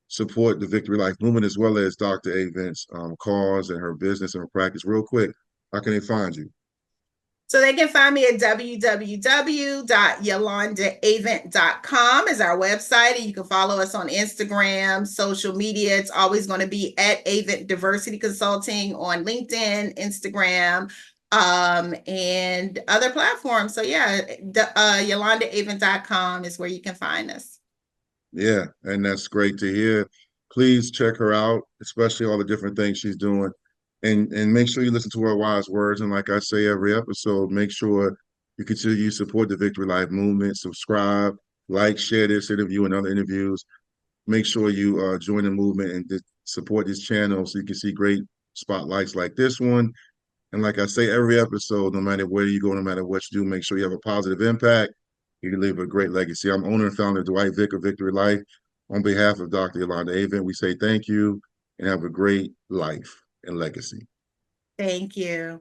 support the Victory Life movement as well as Dr. Avent's cause and her business and her practice. Real quick, how can they find you? So they can find me at www.yolandaavent.com is our website. And you can follow us on Instagram, social media. It's always going to be at Avent Diversity Consulting on LinkedIn, Instagram, and other platforms. So yeah, yolandaavent.com is where you can find us. Yeah, and that's great to hear. Please check her out, especially all the different things she's doing. And make sure you listen to her wise words. And like I say every episode, make sure you continue to support the Victory Life movement, subscribe, like, share this interview and other interviews. Make sure you join the movement and support this channel so you can see great spotlights like this one. And like I say every episode, no matter where you go, no matter what you do, make sure you have a positive impact. You can leave a great legacy. I'm owner and founder Dwight Vick of Victory Life. On behalf of Dr. Yolanda Avent, we say thank you and have a great life and legacy. Thank you.